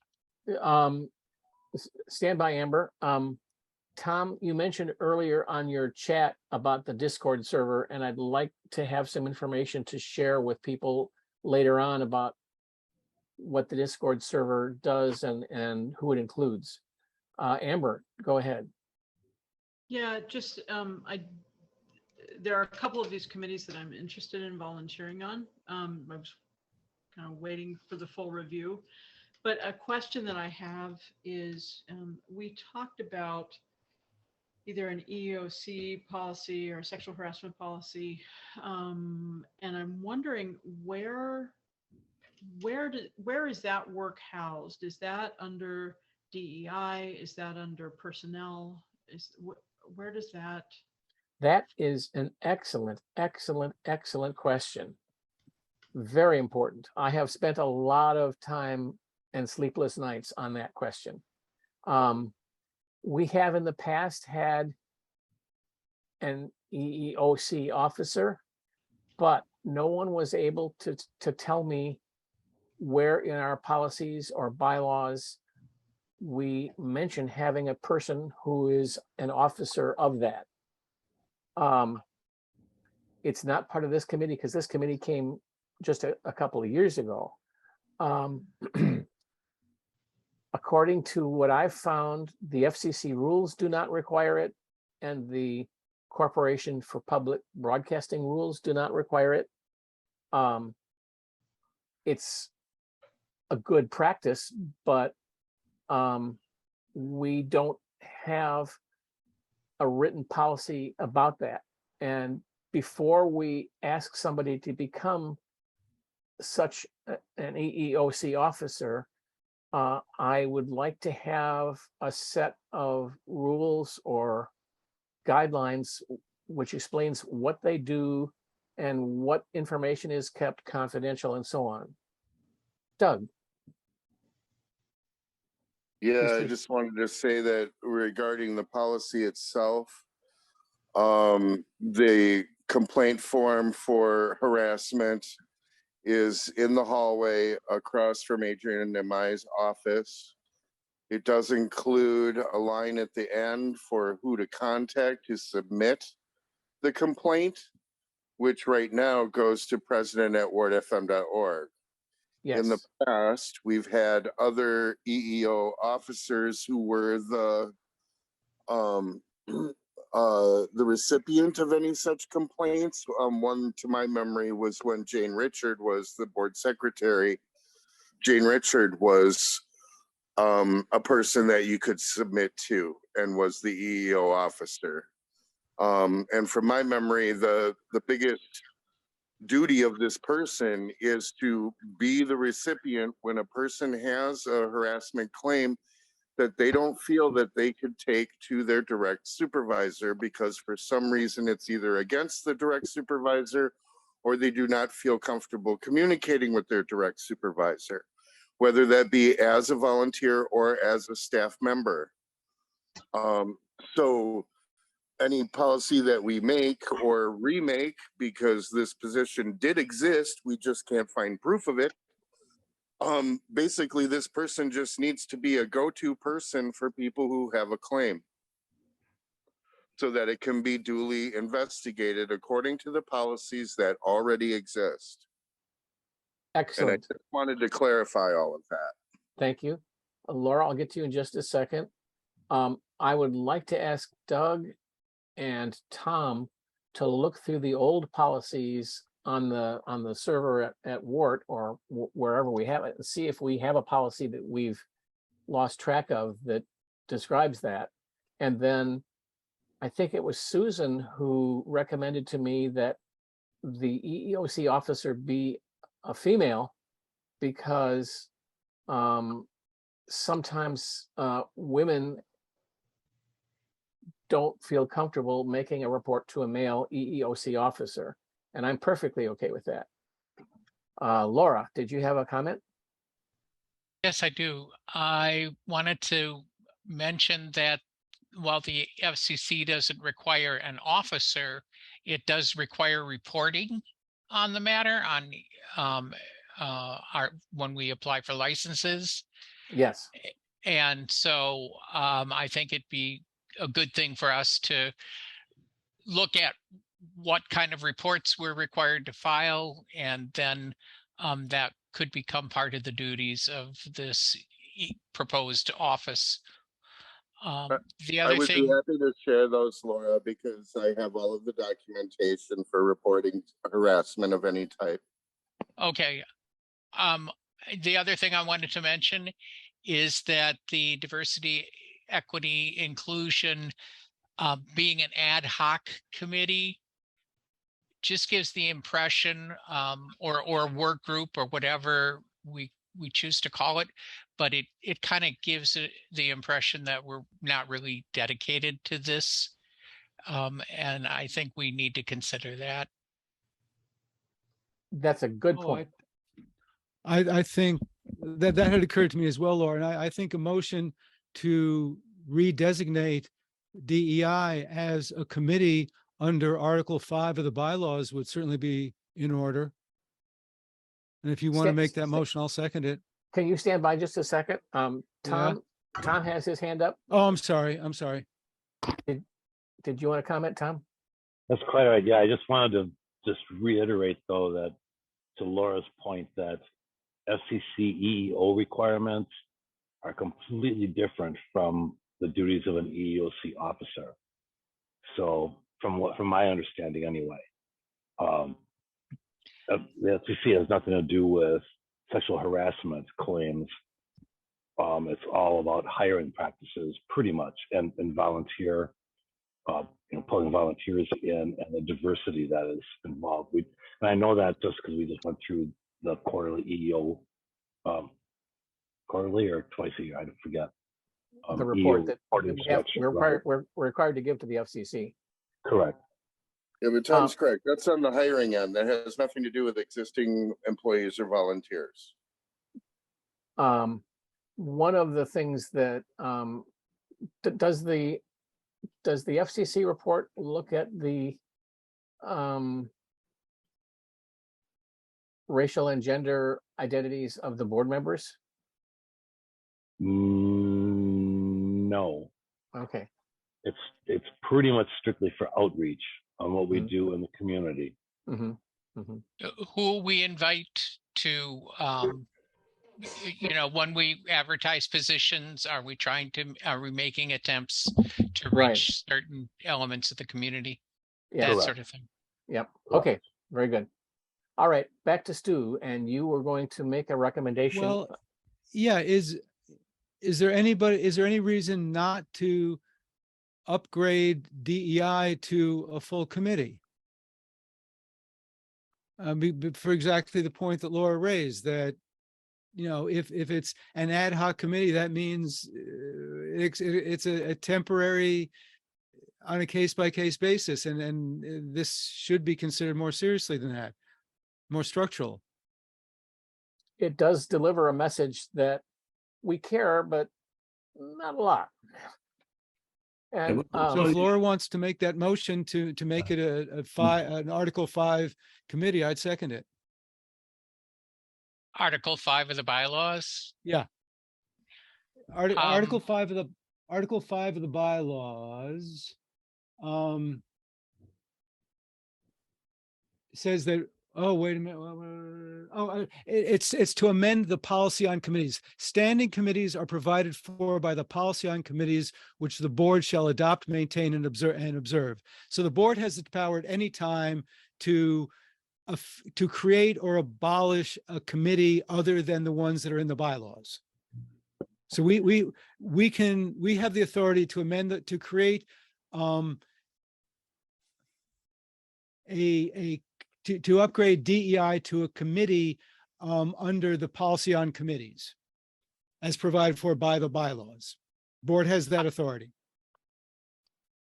Stand by, Amber. Tom, you mentioned earlier on your chat about the Discord server, and I'd like to have some information to share with people later on about what the Discord server does and who it includes. Amber, go ahead. Yeah, just there are a couple of these committees that I'm interested in volunteering on. I was kind of waiting for the full review, but a question that I have is we talked about either an EEOC policy or sexual harassment policy, and I'm wondering where where is that work housed? Is that under DEI? Is that under personnel? Where does that? That is an excellent, excellent, excellent question. Very important. I have spent a lot of time and sleepless nights on that question. We have in the past had an EEOC officer, but no one was able to tell me where in our policies or bylaws we mention having a person who is an officer of that. It's not part of this committee because this committee came just a couple of years ago. According to what I've found, the FCC rules do not require it, and the Corporation for Public Broadcasting rules do not require it. It's a good practice, but we don't have a written policy about that. And before we ask somebody to become such an EEOC officer, I would like to have a set of rules or guidelines which explains what they do and what information is kept confidential and so on. Doug. Yeah, I just wanted to say that regarding the policy itself, the complaint form for harassment is in the hallway across from Adrian and my office. It does include a line at the end for who to contact to submit the complaint, which right now goes to president@wordfm.org. Yes. In the past, we've had other EEO officers who were the recipient of any such complaints. One to my memory was when Jane Richard was the board secretary. Jane Richard was a person that you could submit to and was the EEO officer. And from my memory, the biggest duty of this person is to be the recipient when a person has a harassment claim that they don't feel that they could take to their direct supervisor because for some reason it's either against the direct supervisor or they do not feel comfortable communicating with their direct supervisor, whether that be as a volunteer or as a staff member. So any policy that we make or remake, because this position did exist, we just can't find proof of it. Basically, this person just needs to be a go-to person for people who have a claim so that it can be duly investigated according to the policies that already exist. Excellent. And I just wanted to clarify all of that. Thank you. Laura, I'll get to you in just a second. I would like to ask Doug and Tom to look through the old policies on the server at WORT or wherever we have it and see if we have a policy that we've lost track of that describes that. And then I think it was Susan who recommended to me that the EEOC officer be a female because sometimes women don't feel comfortable making a report to a male EEOC officer. And I'm perfectly okay with that. Laura, did you have a comment? Yes, I do. I wanted to mention that while the FCC doesn't require an officer, it does require reporting on the matter on when we apply for licenses. Yes. And so I think it'd be a good thing for us to look at what kind of reports we're required to file, and then that could become part of the duties of this proposed office. The other I would thing, be happy to share those, Laura, because I have all of the documentation for reporting harassment of any type. okay. The other thing I wanted to mention is that the diversity, equity, inclusion, being an ad hoc committee just gives the impression, or work group or whatever we choose to call it, but it kind of gives it the impression that we're not really dedicated to this. And I think we need to consider that. That's a good Oh, point. I think that had occurred to me as well, Laura, and I think a motion to redesignate DEI as a committee under Article 5 of the bylaws would certainly be in order. And if you want to make that motion, I'll second it. Can you stand by just a second? Tom has his hand up. Oh, I'm sorry. Did you want to comment, Tom? That's quite right. Yeah, I just wanted to just reiterate though that to Laura's point that FCC EEO requirements are completely different from the duties of an EEOC officer. So from my understanding anyway, the FCC has nothing to do with sexual harassment claims. It's all about hiring practices pretty much and volunteer, pulling volunteers in and the diversity that is involved. And I know that just because we just went through the quarterly EEO, quarterly or twice a year, I forget. The report EEO that reporting structure, right. we're required to give to the FCC. Correct. Yeah, but Tom's correct. That's on the hiring end. That has nothing to do with existing employees or volunteers. One of the things that does the FCC report look at the racial and gender identities of the board members? No. Okay. It's pretty much strictly for outreach on what we do in the community. Mm-hmm. Mm-hmm. Who we invite to, when we advertise positions, are we making attempts to reach certain elements of the community? Yeah, that sort of thing. Yep. Okay. Very good. All right. Back to Stu, and you were going to make a recommendation. Well, yeah. Is there any reason not to upgrade DEI to a full committee? For exactly the point that Laura raised, that if it's an ad hoc committee, that means it's a temporary, on a case-by-case basis, and this should be considered more seriously than that, more structural. It does deliver a message that we care, but not a lot. And so if Laura wants to make that motion to make it an Article 5 committee, I'd second it. Article 5 of the bylaws. Yeah. Article 5 of the bylaws says that. Oh, wait a minute. It's to amend the policy on committees. Standing committees are provided for by the policy on committees, which the board shall adopt, maintain, and observe. So the board has the power at any time to create or abolish a committee other than the ones that are in the bylaws. So we have the authority to amend to create to upgrade DEI to a committee under the policy on committees as provided for by the bylaws. Board has that authority.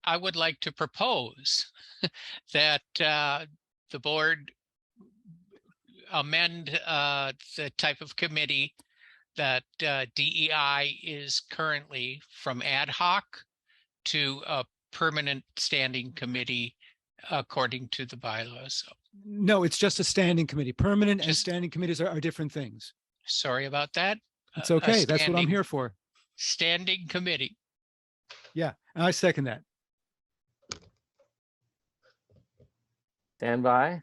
I would like to propose that the board amend the type of committee that DEI is currently from ad hoc to a permanent standing committee according to the bylaws. No, it's just a standing committee. Permanent and standing committees are different things. Sorry about that. It's okay. That's what I'm here for. Standing committee. Yeah, I second that. Stand by.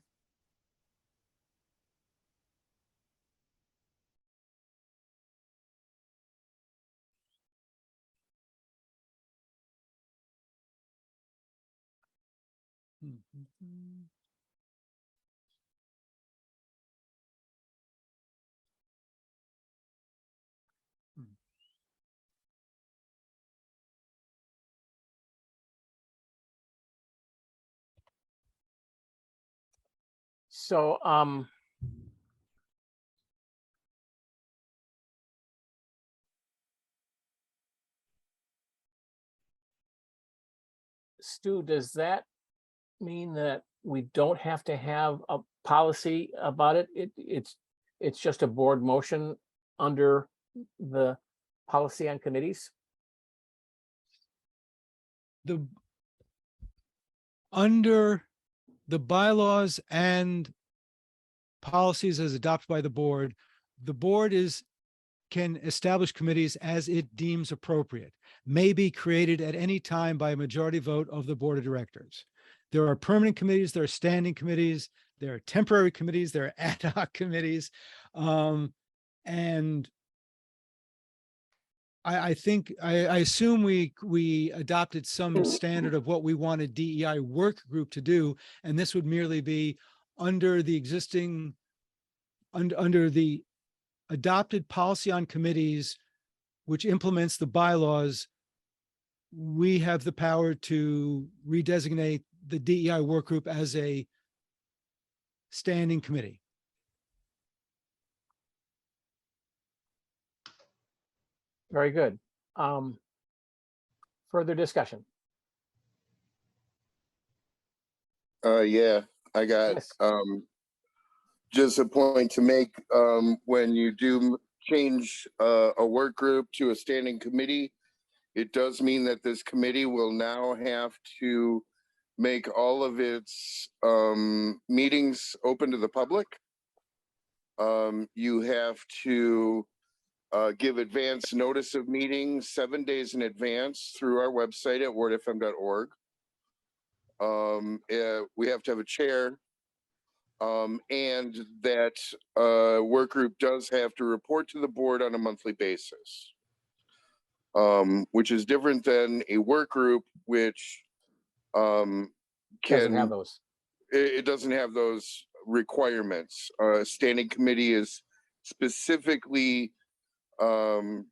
So Stu, does that mean that we don't have to have a policy about it? It's just a board motion under the policy on committees? Under the bylaws and policies as adopted by the board can establish committees as it deems appropriate, may be created at any time by a majority vote of the board of directors. There are permanent committees, there are standing committees, there are temporary committees, there are ad hoc committees. And I think, I assume we adopted some standard of what we wanted DEI work group to do, and this would merely be under the existing, under the adopted policy on committees, which implements the bylaws. We have the power to redesignate the DEI work group as a standing committee. Very good. Further discussion? Yeah, I got, Yes. just a point to make, when you do change a work group to a standing committee, it does mean that this committee will now have to make all of its meetings open to the public. You have to give advance notice of meetings 7 days in advance through our website at WORT-FM.org. We have to have a chair, and that work group does have to report to the board on a monthly basis, which is different than a work group, which Doesn't have those. it doesn't have those requirements. Standing committee is specifically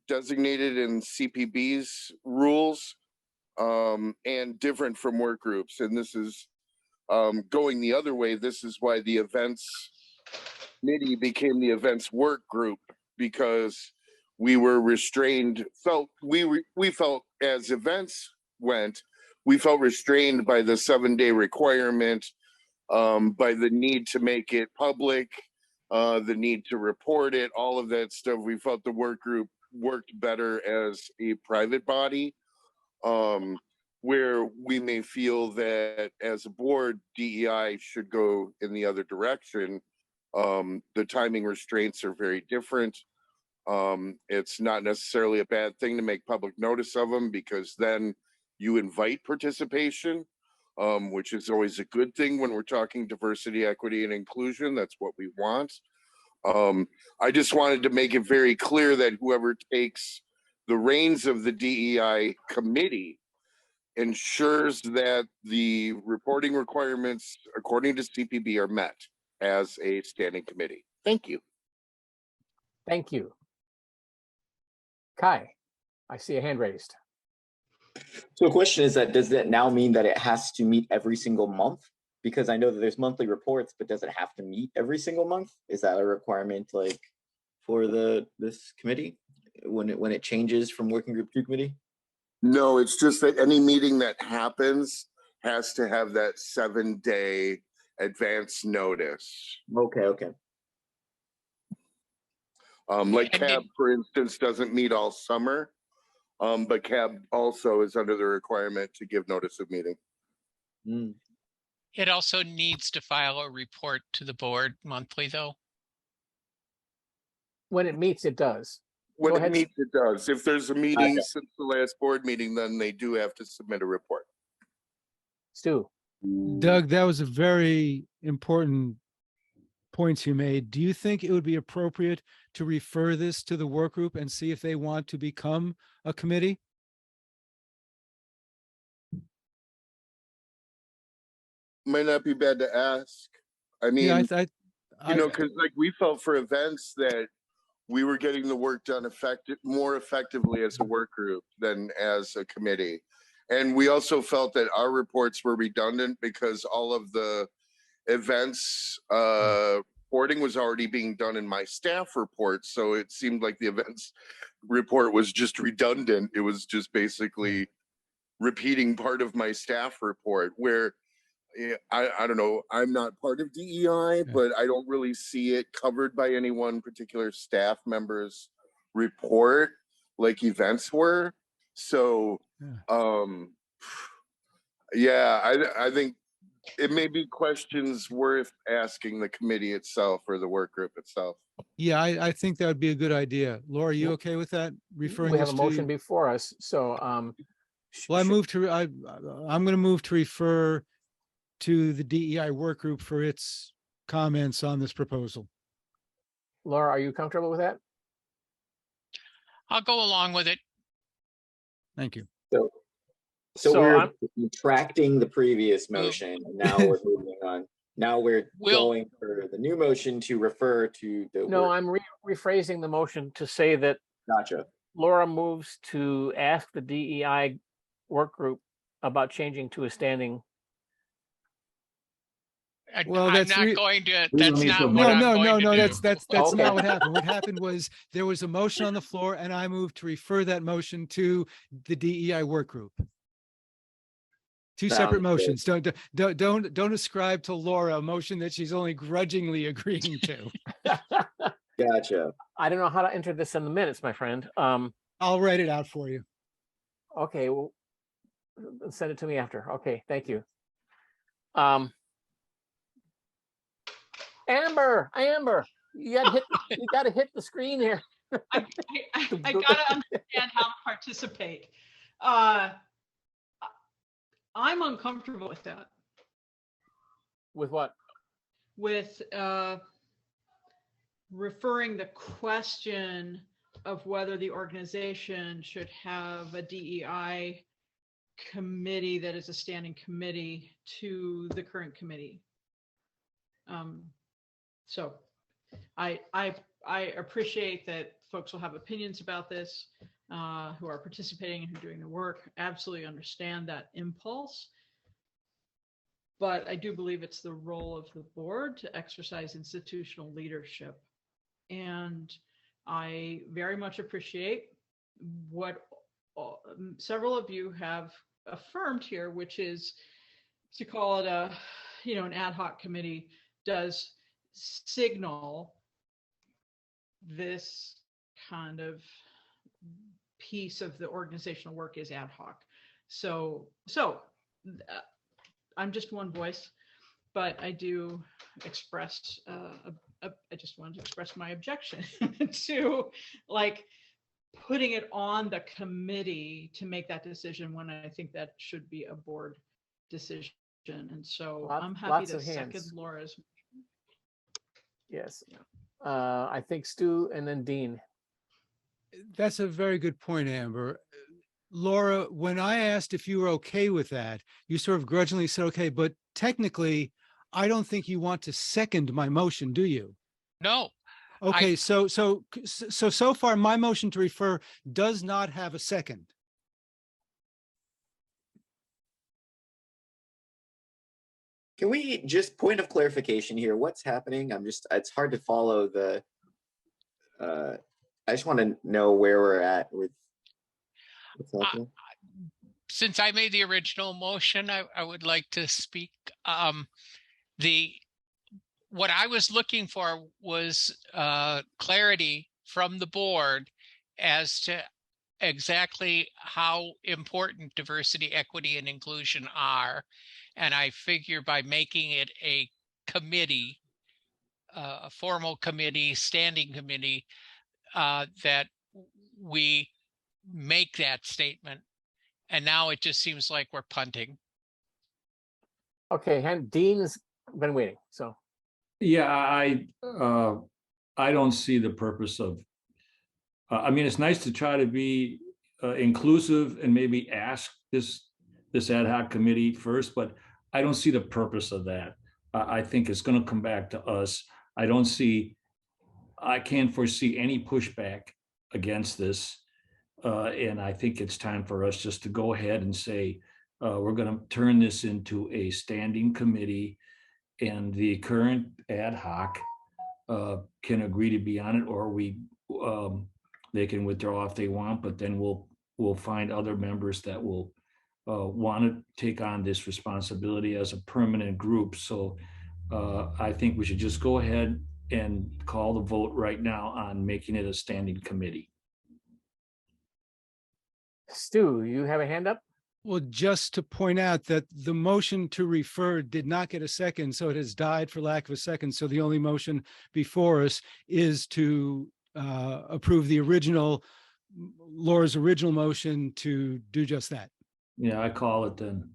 designated in CPB's rules, and different from work groups. And this is going the other way. This is why the events committee became the events work group, because we were restrained, we felt as events went, we felt restrained by the 7-day requirement, by the need to make it public, the need to report it, all of that stuff. We felt the work group worked better as a private body, where we may feel that as a board, DEI should go in the other direction. The timing restraints are very different. It's not necessarily a bad thing to make public notice of them, because then you invite participation, which is always a good thing when we're talking diversity, equity, and inclusion. That's what we want. I just wanted to make it very clear that whoever takes the reins of the DEI committee ensures that the reporting requirements according to CPB are met as a standing committee. Thank you. Thank you. Kai, I see a hand raised. So the question is that, does that now mean that it has to meet every single month? Because I know that there's monthly reports, but does it have to meet every single month? Is that a requirement like for this committee when it changes from working group to committee? No, it's just that any meeting that happens has to have that 7-day advance notice. Okay. Like CAB, for instance, doesn't meet all summer, but CAB also is under the requirement to give notice of meeting. It also needs to file a report to the board monthly, though. When it meets, it does. When Go it ahead. meets, it does. If there's a meeting since the last board meeting, then they do have to submit a report. Stu, Doug, that was a very important points you made. Do you think it would be appropriate to refer this to the work group and see if they want to become a committee? Might not be bad to ask. I mean, Yeah, because like we felt for events that we were getting the work done more effectively as a work group than as a committee. And we also felt that our reports were redundant because all of the events reporting was already being done in my staff report. So it seemed like the events report was just redundant. It was just basically repeating part of my staff report where I don't know, I'm not part of DEI, but I don't really see it covered by any one particular staff member's report like events were. So I think it may be questions worth asking the committee itself or the work group itself. Yeah, I think that would be a good idea. Laura, are you okay with that? Referring We have this a to motion before us, so Well, I'm going to move to refer to the DEI work group for its comments on this proposal. Laura, are you comfortable with that? I'll go along with it. Thank you. So So we're I'm- retracting the previous motion, and now we're moving on. Now we're going for the new motion to refer to the. No, I'm rephrasing the motion to say that Gotcha. Laura moves to ask the DEI work group about changing to a standing. Well, I'm that's not going to. We don't That's need not to what vote. I'm No, going to do. that's Okay. not what happened. What happened was there was a motion on the floor and I moved to refer that motion to the DEI work group. Two separate Sounds good. motions. Don't ascribe to Laura a motion that she's only grudgingly agreeing to. Gotcha. I don't know how to enter this in the minutes, my friend. I'll write it out for you. Okay, well, send it to me after. Okay, thank you. Amber, you gotta hit the screen here. I gotta understand how to participate. I'm uncomfortable with that. With what? With referring the question of whether the organization should have a DEI committee that is a standing committee to the current committee. So I appreciate that folks will have opinions about this, who are participating and who are doing the work. Absolutely understand that impulse. But I do believe it's the role of the board to exercise institutional leadership. And I very much appreciate what several of you have affirmed here, which is to call it an ad hoc committee does signal this kind of piece of the organizational work is ad hoc. So I'm just one voice, but I do express, I just wanted to express my objection to like putting it on the committee to make that decision when I think that should be a board decision. And so I'm happy to second Laura's. Yes. I think Stu and then Dean. That's a very good point, Amber. Laura, when I asked if you were okay with that, you sort of grudgingly said, okay, but technically, I don't think you want to second my motion, do you? No. Okay, so far, my motion to refer does not have a second. Can we just point of clarification here? What's happening? It's hard to follow the, I just want to know where we're at with what's happening. Since I made the original motion, I would like to speak. What I was looking for was clarity from the board as to exactly how important diversity, equity, and inclusion are. And I figure by making it a committee, a formal committee, standing committee, that we make that statement. And now it just seems like we're punting. Okay, and Dean's been waiting, so. Yeah, I don't see the purpose of, I mean, it's nice to try to be inclusive and maybe ask this ad hoc committee first, but I don't see the purpose of that. I think it's going to come back to us. I can't foresee any pushback against this. And I think it's time for us just to go ahead and say, we're going to turn this into a standing committee, and the current ad hoc can agree to be on it, or they can withdraw if they want, but then we'll find other members that will want to take on this responsibility as a permanent group. So I think we should just go ahead and call the vote right now on making it a standing committee. Stu, you have a hand up? Well, just to point out that the motion to refer did not get a second, so it has died for lack of a second. So the only motion before us is to approve the original, Laura's original motion to do just that. Yeah, I call it then.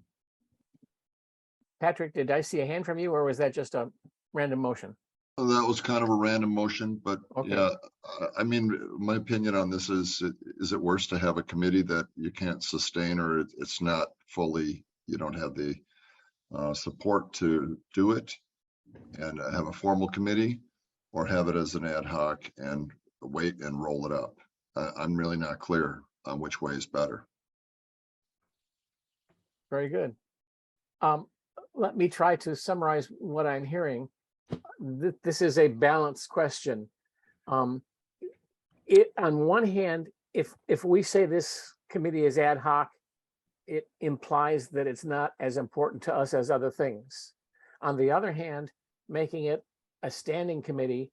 Patrick, did I see a hand from you, or was that just a random motion? Well, that was kind of a random motion, but Okay. yeah, I mean, my opinion on this is it worse to have a committee that you can't sustain, or it's not fully, you don't have the support to do it and have a formal committee, or have it as an ad hoc and wait and roll it up? I'm really not clear on which way is better. Very good. Let me try to summarize what I'm hearing. This is a balanced question. On one hand, if we say this committee is ad hoc, it implies that it's not as important to us as other things. On the other hand, making it a standing committee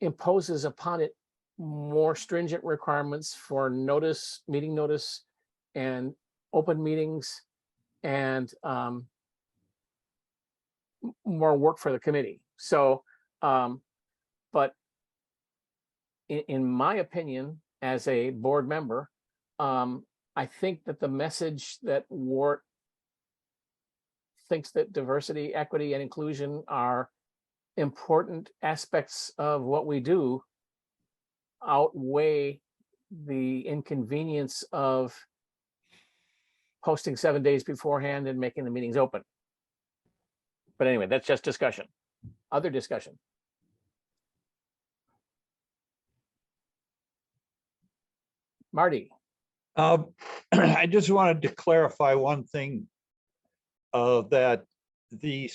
imposes upon it more stringent requirements for notice, meeting notice, and open meetings, and more work for the committee. So, but in my opinion, as a board member, I think that the message that WORT thinks that diversity, equity, and inclusion are important aspects of what we do outweigh the inconvenience of posting 7 days beforehand and making the meetings open. But anyway, that's just discussion. Other discussion. Marty. I just wanted to clarify one thing, that the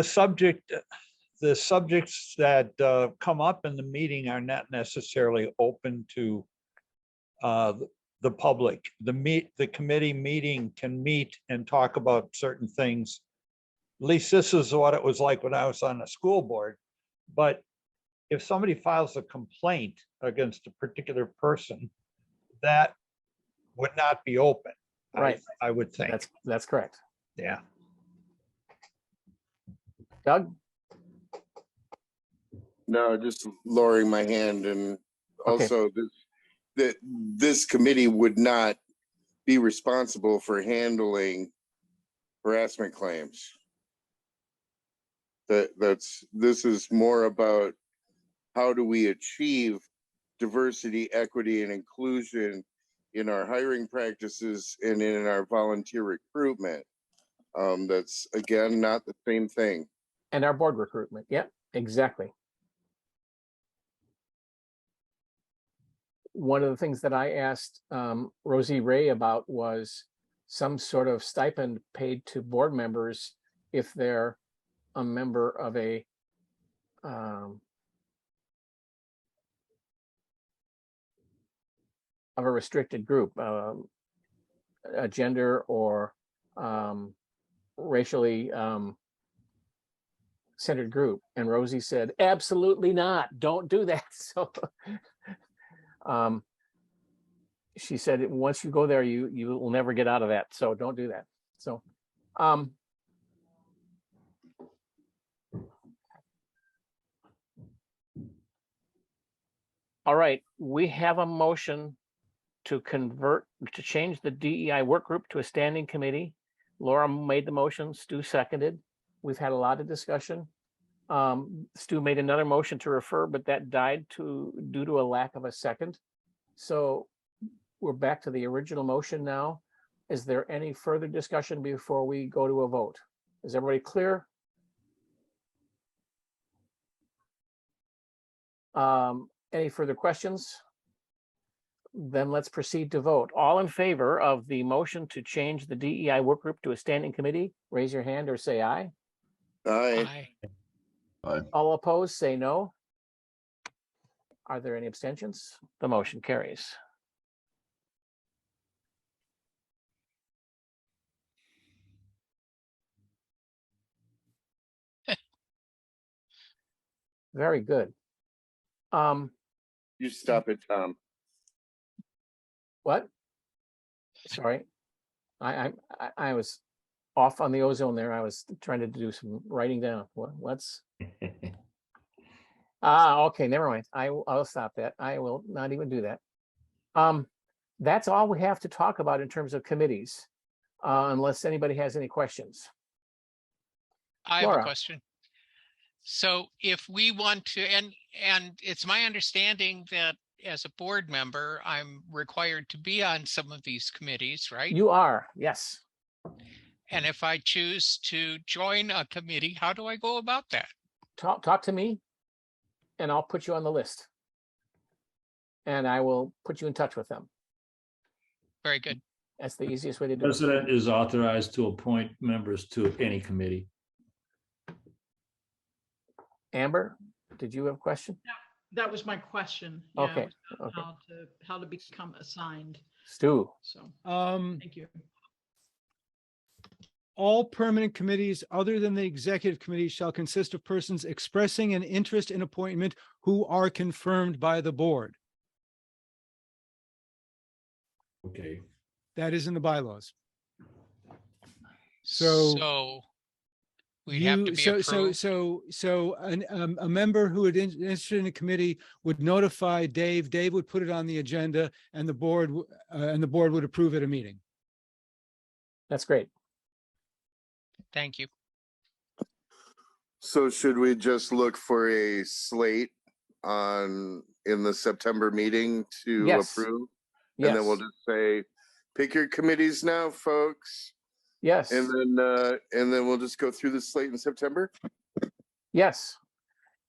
subjects that come up in the meeting are not necessarily open to the public. The committee meeting can meet and talk about certain things. At least this is what it was like when I was on the school board. But if somebody files a complaint against a particular person, that would not be open. Right. I would think. That's correct. Yeah. Doug? No, just lowering my hand, and Okay. also this committee would not be responsible for handling harassment claims. This is more about how do we achieve diversity, equity, and inclusion in our hiring practices and in our volunteer recruitment. That's, again, not the same thing. And our board recruitment. Yep, exactly. One of the things that I asked Rosie Ray about was some sort of stipend paid to board members if they're a member of a restricted group, a gender or racially centered group. And Rosie said, absolutely not, don't do that. So she said, once you go there, you will never get out of that. So don't do that. So all right, we have a motion to change the DEI work group to a standing committee. Laura made the motion, Stu seconded. We've had a lot of discussion. Stu made another motion to refer, but that died due to a lack of a second. So we're back to the original motion now. Is there any further discussion before we go to a vote? Is everybody clear? Any further questions? Then let's proceed to vote. All in favor of the motion to change the DEI work group to a standing committee, raise your hand or say aye. Aye. Aye. All opposed, say no. Are there any abstentions? The motion carries. Very good. You stop it, Tom. What? Sorry, I was off on the ozone there. I was trying to do some writing down. What's? Okay, never mind. I'll stop that. I will not even do that. That's all we have to talk about in terms of committees, unless anybody has any questions. I have Laura. a question. So if we want to, and it's my understanding that as a board member, I'm required to be on some of these committees, right? You are, yes. And if I choose to join a committee, how do I go about that? Talk to me, and I'll put you on the list. And I will put you in touch with them. Very good. That's the easiest way to do it. President is authorized to appoint members to any committee. Amber, did you have a question? That was my question. Okay, was okay. How to become assigned. Stu, So, Um, thank you. all permanent committees other than the executive committee shall consist of persons expressing an interest in appointment who are confirmed by the board. Okay. That is in the bylaws. So we'd have to be approved. A member who would interested in a committee would notify Dave. Dave would put it on the agenda, and the board would approve at a meeting. that's great. Thank you. So should we just look for a slate in the September meeting to Yes. approve? Yes, And then we'll just say, pick your committees now, folks. yes, And then we'll just go through the slate in September. yes.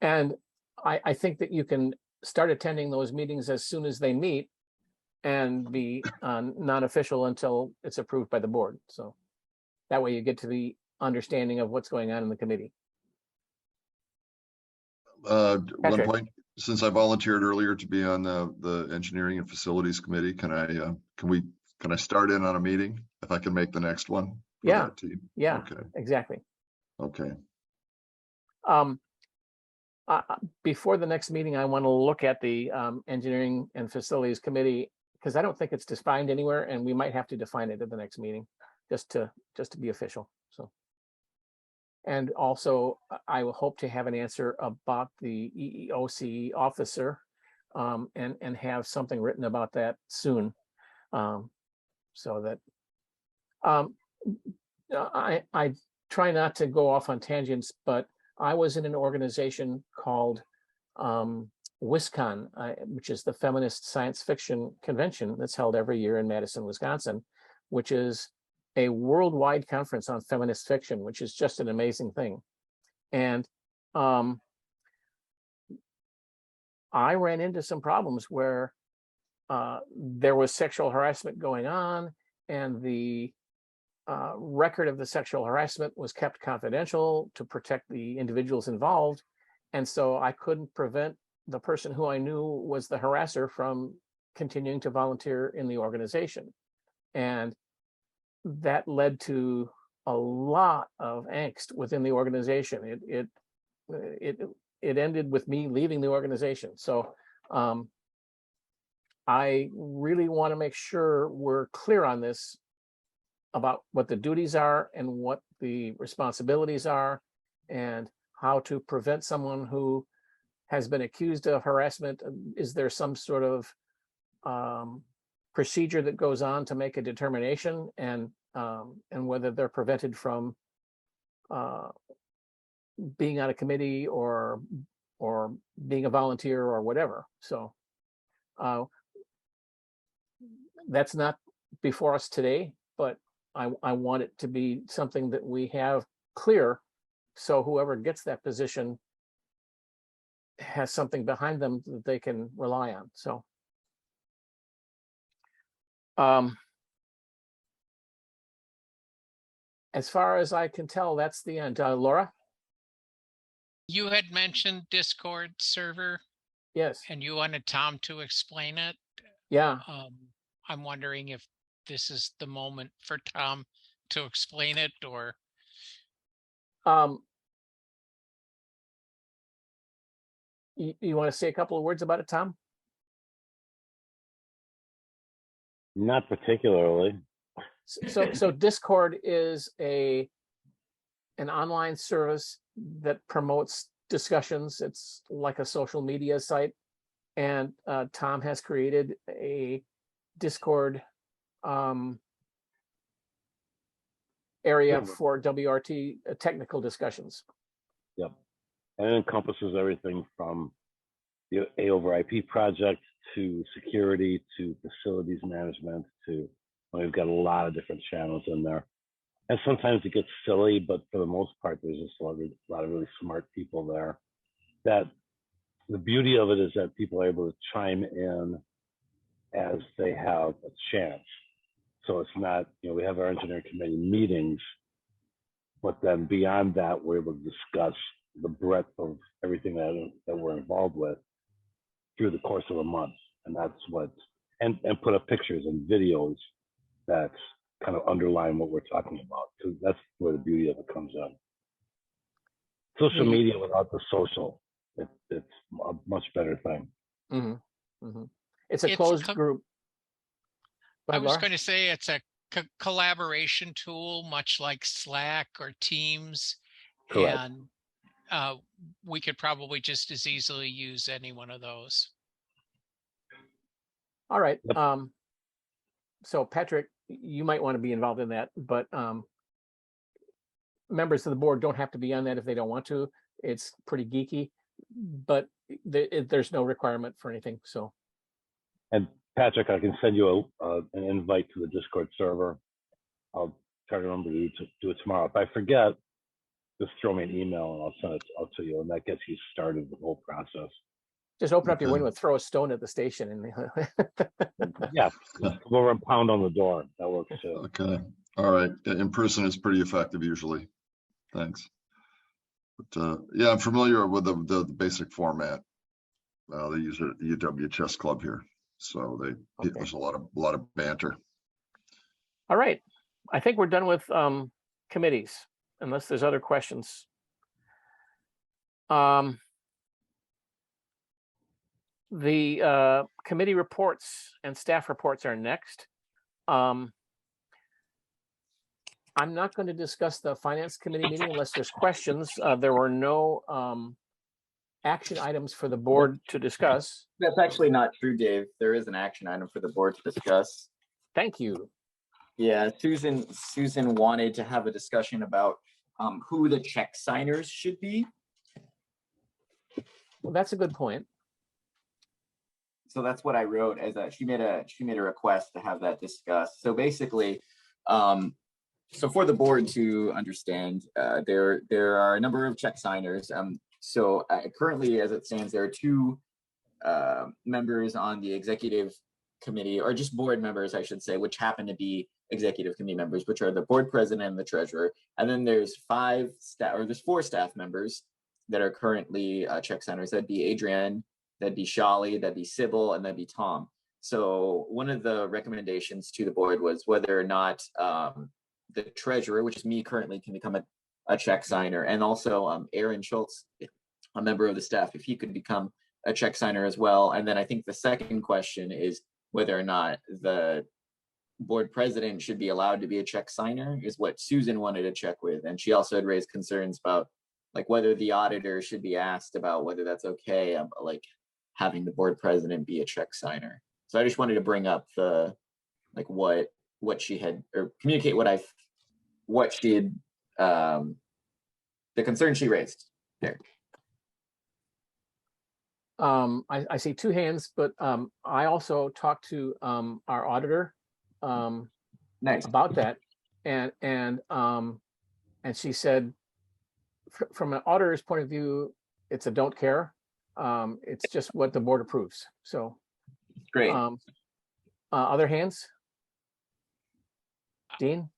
And I think that you can start attending those meetings as soon as they meet and be non-official until it's approved by the board. So that way you get to the understanding of what's going on in the committee. One Patrick. point, since I volunteered earlier to be on the engineering and facilities committee, can I start in on a meeting if I can make the next one? for Yeah. that team? Yeah, Okay, exactly. okay. Before the next meeting, I want to look at the engineering and facilities committee, because I don't think it's defined anywhere, and we might have to define it at the next meeting, just to be official. So, and also I will hope to have an answer about the EEOC officer, and have something written about that soon, so that I try not to go off on tangents, but I was in an organization called WisCon, which is the Feminist Science Fiction Convention that's held every year in Madison, Wisconsin, which is a worldwide conference on feminist fiction, which is just an amazing thing. And I ran into some problems where there was sexual harassment going on, and the record of the sexual harassment was kept confidential to protect the individuals involved. And so I couldn't prevent the person who I knew was the harasser from continuing to volunteer in the organization. And that led to a lot of angst within the organization. It ended with me leaving the organization. So I really want to make sure we're clear on this, about what the duties are and what the responsibilities are, and how to prevent someone who has been accused of harassment. Is there some sort of procedure that goes on to make a determination, and whether they're prevented from being on a committee or being a volunteer or whatever. So that's not before us today, but I want it to be something that we have clear, so whoever gets that position has something behind them that they can rely on. So as far as I can tell, that's the end. Laura? You had mentioned Discord server, Yes. and you wanted Tom to explain it. Yeah. I'm wondering if this is the moment for Tom to explain it, or You want to say a couple of words about it, Tom? Not particularly. So Discord is an online service that promotes discussions. It's like a social media site, and Tom has created a Discord area for WRT technical discussions. Yep. And it encompasses everything from the A over IP project to security to facilities management to, we've got a lot of different channels in there. And sometimes it gets silly, but for the most part, there's just a lot of really smart people there. That the beauty of it is that people are able to chime in as they have a chance. So it's not, we have our engineering committee meetings, but then beyond that, we're able to discuss the breadth of everything that we're involved with through the course of a month. And that's what, and put up pictures and videos that kind of underline what we're talking about. So that's where the beauty of it comes in. Social media without the social, it's a much better thing. Mm-hmm. Mm-hmm. It's a closed group. I was going to say it's a collaboration tool, much like Slack or Teams. Correct. And we could probably just as easily use any one of those. All right. Yep. So Patrick, you might want to be involved in that, but members of the board don't have to be on that if they don't want to. It's pretty geeky, but there's no requirement for anything. So. And Patrick, I can send you an invite to the Discord server. I'll try to remember to do it tomorrow. If I forget, just throw me an email and I'll send it out to you, and that gets you started the whole process. Just open up your window and throw a stone at the station. And yeah, go over and pound on the door. That works too. Okay. All right. In person is pretty effective usually. Thanks. But yeah, I'm familiar with the basic format. They use it at the UW Chess Club here, so there's a lot of banter. All right, I think we're done with committees, unless there's other questions. The committee reports and staff reports are next. I'm not going to discuss the finance committee meeting unless there's questions. There were no action items for the board to discuss. That's actually not true, Dave. There is an action item for the board to discuss. Thank you. Yeah, Susan wanted to have a discussion about who the check signers should be. Well, that's a good point. So that's what I wrote as she made a request to have that discussed. So basically, so for the board to understand, there are a number of check signers. So currently, as it stands, there are two members on the executive committee, or just board members, I should say, which happen to be executive committee members, which are the board president and the treasurer. And then there's four staff members that are currently check signers. That'd be Adrienne, that'd be Shali, that'd be Sybil, and that'd be Tom. So one of the recommendations to the board was whether or not the treasurer, which is me currently, can become a check signer, and also Aaron Schultz, a member of the staff, if he could become a check signer as well. And then I think the second question is whether or not the board president should be allowed to be a check signer, is what Susan wanted to check with. And she also had raised concerns about like whether the auditor should be asked about whether that's okay, like having the board president be a check signer. So I just wanted to bring up the like what she had, or communicate what she had, the concern she raised there. I see two hands, but I also talked to our auditor Nice. about that, and she said, from an auditor's point of view, it's a don't care. It's just what the board approves. So great. Other hands? Dean?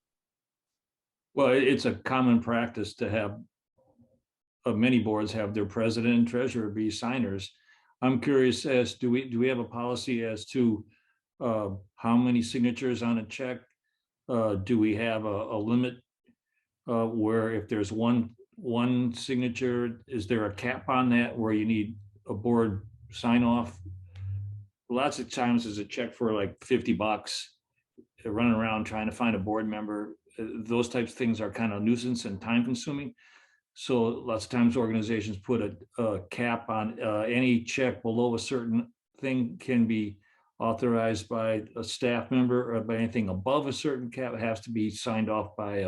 Well, it's a common practice to have many boards have their president and treasurer be signers. I'm curious as do we have a policy as to how many signatures on a check? Do we have a limit where if there's one signature, is there a cap on that where you need a board sign off. Lots of times there's a check for like $50, running around trying to find a board member. Those types of things are kind of nuisance and time consuming. So lots of times organizations put a cap on any check below a certain thing can be authorized by a staff member, or by anything above a certain cap has to be signed off by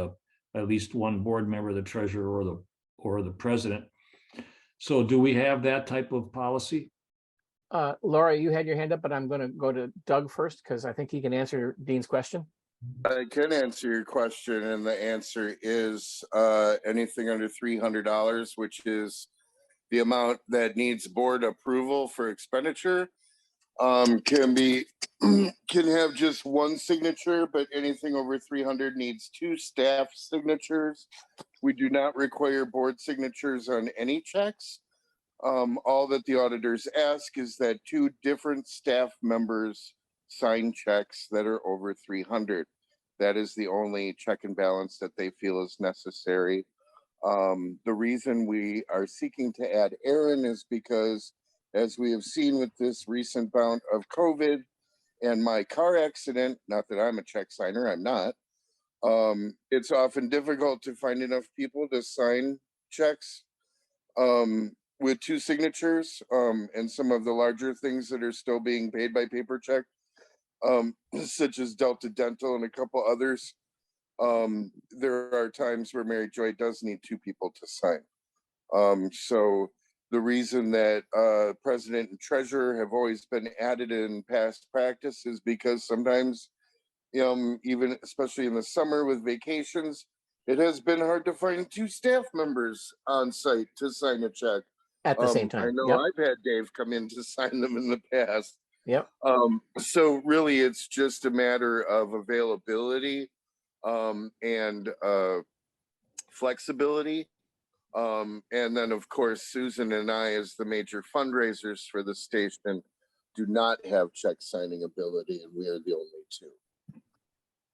at least one board member, the treasurer or the president. So do we have that type of policy? Laura, you had your hand up, but I'm going to go to Doug first because I think he can answer Dean's question. I can answer your question, and the answer is anything under $300, which is the amount that needs board approval for expenditure, can have just one signature, but anything over 300 needs 2 staff signatures. We do not require board signatures on any checks. All that the auditors ask is that 2 different staff members sign checks that are over 300. That is the only check and balance that they feel is necessary. The reason we are seeking to add Aaron is because, as we have seen with this recent bout of COVID and my car accident, not that I'm a check signer, I'm not, it's often difficult to find enough people to sign checks with 2 signatures, and some of the larger things that are still being paid by paper check, such as Delta Dental and a couple others. There are times where Mary Joy does need 2 people to sign. So the reason that president and treasurer have always been added in past practice is because sometimes, even especially in the summer with vacations, it has been hard to find 2 staff members on site to sign a check. At the same time. I know Yep. I've had Dave come in to sign them in the past. Yep. So really it's just a matter of availability and flexibility. And then of course, Susan and I, as the major fundraisers for the station, do not have check signing ability, and we are the only 2.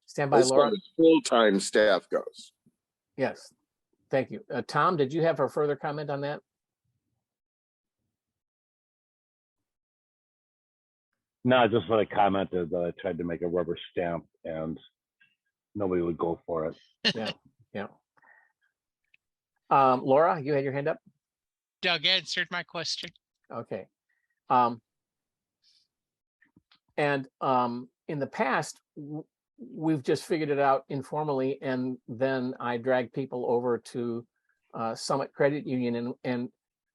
Stand by, As far Laura. as full-time staff goes. Yes. Thank you. Tom, did you have a further comment on that? No, just what I commented that I tried to make a rubber stamp and nobody would go for it. Yeah. Yeah. Laura, you had your hand up. Doug answered my question. Okay. And in the past, we've just figured it out informally, and then I drag people over to Summit Credit Union, and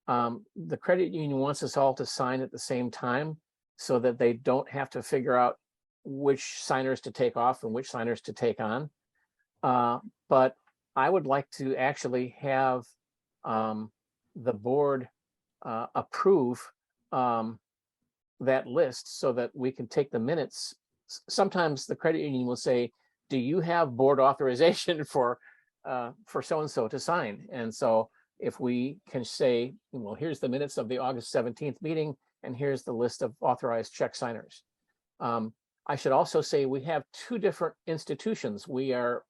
the credit union wants us all to sign at the same time so that they don't have to figure out which signers to take off and which signers to take on. But I would like to actually have the board approve that list so that we can take the minutes. Sometimes the credit union will say, do you have board authorization for so-and-so to sign? And so if we can say, well, here's the minutes of the August 17th meeting, and here's the list of authorized check signers. I should also say we have 2 different institutions. We are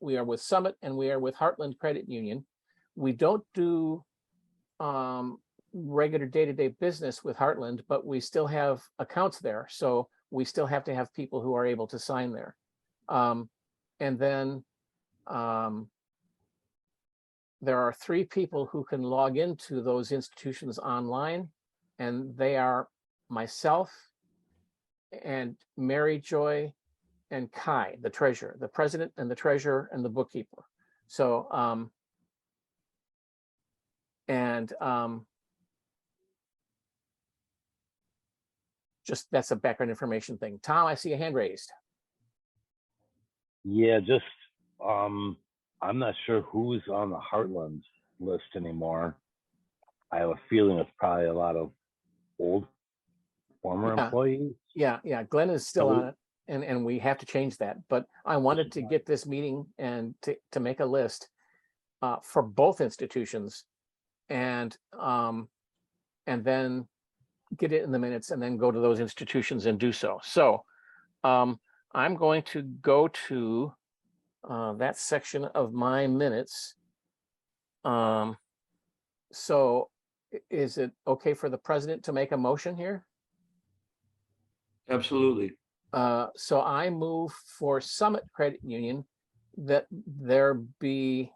with Summit and we are with Heartland Credit Union. We don't do regular day-to-day business with Heartland, but we still have accounts there. So we still have to have people who are able to sign there. And then there are 3 people who can log into those institutions online, and they are myself and Mary Joy and Kai, the treasurer, the president and the treasurer and the bookkeeper. So, just that's a background information thing. Tom, I see a hand raised. Yeah, just I'm not sure who's on the Heartland list anymore. I have a feeling it's probably a lot of old former employees. Yeah, Glenn is still on it, and we have to change that. But I wanted to get this meeting and to make a list for both institutions, and then get it in the minutes, and then go to those institutions and do so. So I'm going to go to that section of my minutes. So is it okay for the president to make a motion here? Absolutely. So I move for Summit Credit Union that there be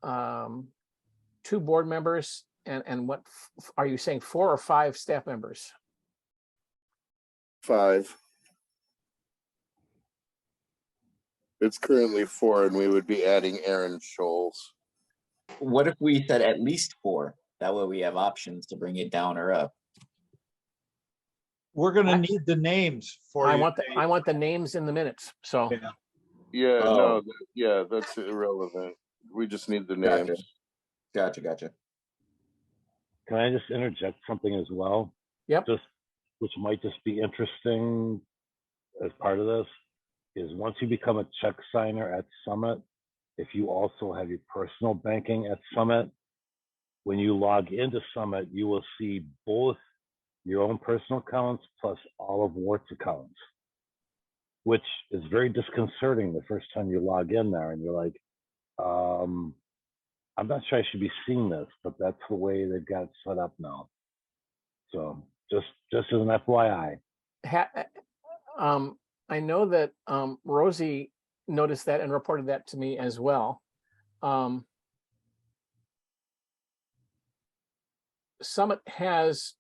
2 board members and what are you saying, 4 or 5 staff members? 5. It's currently 4, and we would be adding Aaron Scholes. What if we said at least 4? That way we have options to bring it down or up. We're gonna need the names for I you. want the names in the minutes. So Yeah. Yeah, Oh. no, yeah, that's irrelevant. We just need the names. Gotcha. Can I just interject something as well? Yep. Just, which might just be interesting as part of this, is once you become a check signer at Summit, if you also have your personal banking at Summit, when you log into Summit, you will see both your own personal accounts plus all of WORT's accounts, which is very disconcerting the first time you log in there and you're like, I'm not sure I should be seeing this, but that's the way they've got it set up now. So just as an FYI. I know that Rosie noticed that and reported that to me as well. Summit has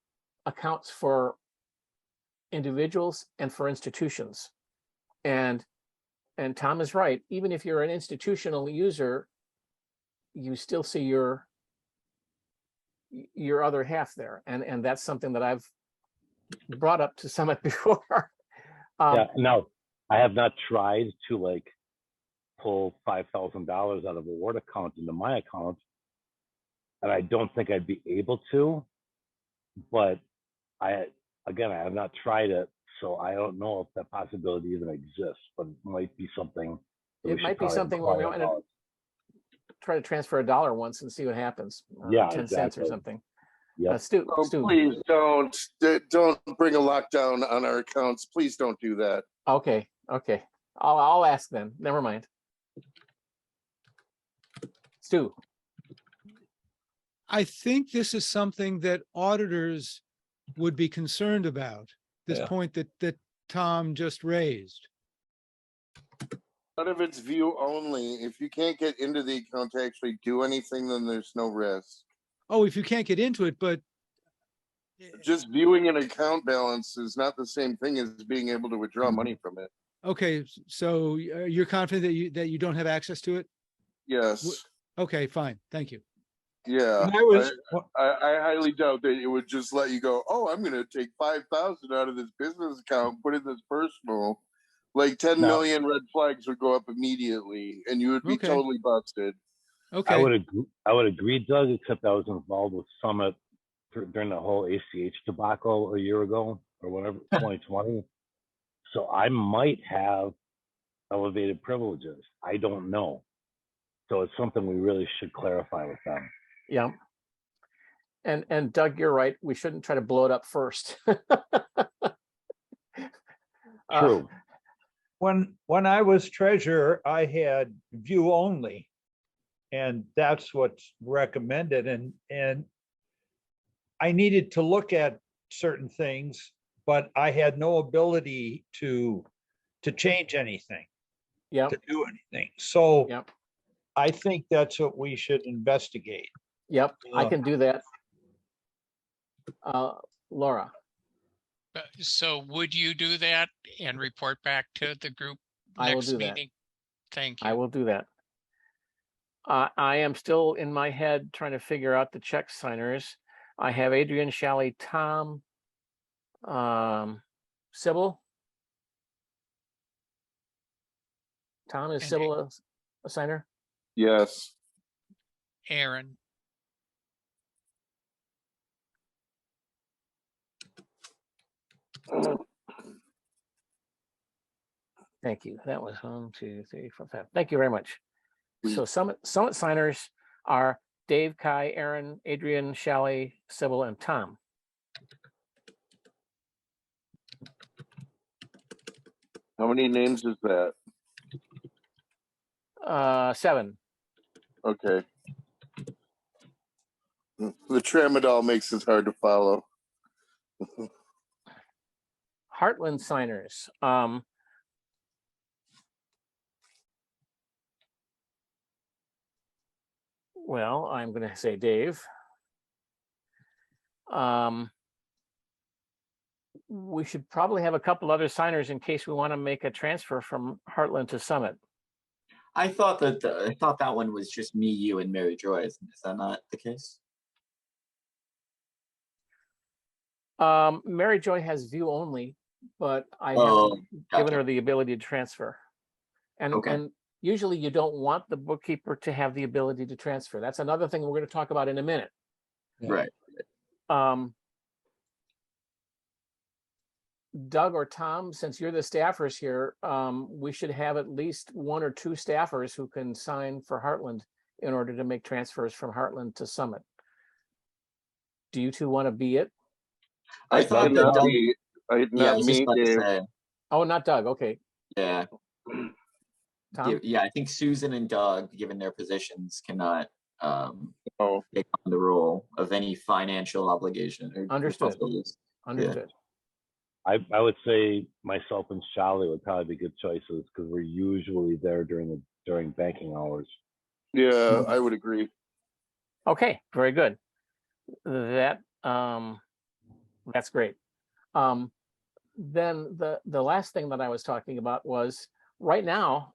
accounts for individuals and for institutions. And Tom is right. Even if you're an institutional user, you still see your other half there. And that's something that I've brought up to Summit before. Yeah, no, I have not tried to like pull $5,000 out of a WORT account into my account. And I don't think I'd be able to, but I have not tried it. So I don't know if that possibility even exists, but it might be something. It might be something where we want to try to transfer $1 once and see what happens. Yeah, 10 cents or something. Yeah. Stu, Please don't bring a lockdown on our accounts. Please don't do that. Okay. I'll ask then. Never mind. Stu. I think this is something that auditors would be concerned about, this point that Tom just raised. None of it's view only. If you can't get into the account to actually do anything, then there's no risk. Oh, if you can't get into it, but Just viewing an account balance is not the same thing as being able to withdraw money from it. okay, so you're confident that you don't have access to it? Yes. Okay, fine. Thank you. Yeah. And I highly doubt that it would just let you go, oh, I'm going to take 5,000 out of this business account, put in this personal. Like 10 million red flags would go up immediately and you would be totally busted. Okay. I would agree, Doug, except I was involved with Summit during the whole ACH debacle a year ago or whatever, 2020. So I might have elevated privileges. I don't know. So it's something we really should clarify with them. Yeah. And Doug, you're right. We shouldn't try to blow it up first. True. When I was treasurer, I had view only. And that's what's recommended. And I needed to look at certain things, but I had no ability to change anything, Yeah. to do anything. So Yep. I think that's what we should investigate. Yep. I can do that. Laura. So would you do that and report back to the group I will next do that. meeting? Thank you. I will do that. I am still in my head trying to figure out the check signers. I have Adrian, Shally, Tom, Sybil. Tom, is And Sybil a signer? Yes. Aaron. Thank you. That was 1, 2, 3, 4, 5. Thank you very much. So Summit signers are Dave, Kai, Aaron, Adrian, Shally, Sybil, and Tom. How many names is that? 7. Okay. The tramadol makes it hard to follow. Heartland signers. Well, I'm going to say Dave. We should probably have a couple other signers in case we want to make a transfer from Heartland to Summit. I thought that one was just me, you, and Mary Joy. Is that not the case? Mary Joy has view only, but I Oh, haven't given gotcha. her the ability to transfer. And Okay. and usually you don't want the bookkeeper to have the ability to transfer. That's another thing we're going to talk about in a minute. Right. Doug or Tom, since you're the staffers here, we should have at least one or two staffers who can sign for Heartland in order to make transfers from Heartland to Summit. Do you two want to be it? I thought that Not Doug, me, yeah, I not was just me, about to Dave. say, Oh, not Doug. Okay. yeah, Tom? yeah. I think Susan and Doug, given their positions, cannot Oh, take on the role of any financial obligation. Or Understood. responsibilities. Understood. I would say myself and Charlie would probably be good choices because we're usually there during banking hours. yeah, I would agree. Okay, very good. That's great. Then the last thing that I was talking about was right now,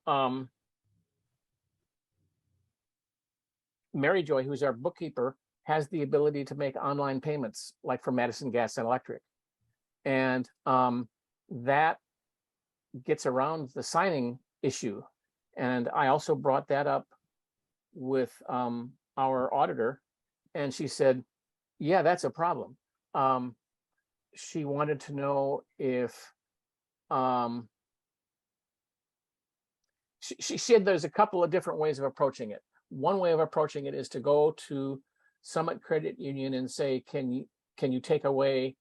Mary Joy, who's our bookkeeper, has the ability to make online payments, like for Madison Gas and Electric. And that gets around the signing issue. And I also brought that up with our auditor, and she said, yeah, that's a problem. She wanted to know if she said there's a couple of different ways of approaching it. One way of approaching it is to go to Summit Credit Union and say, can you take away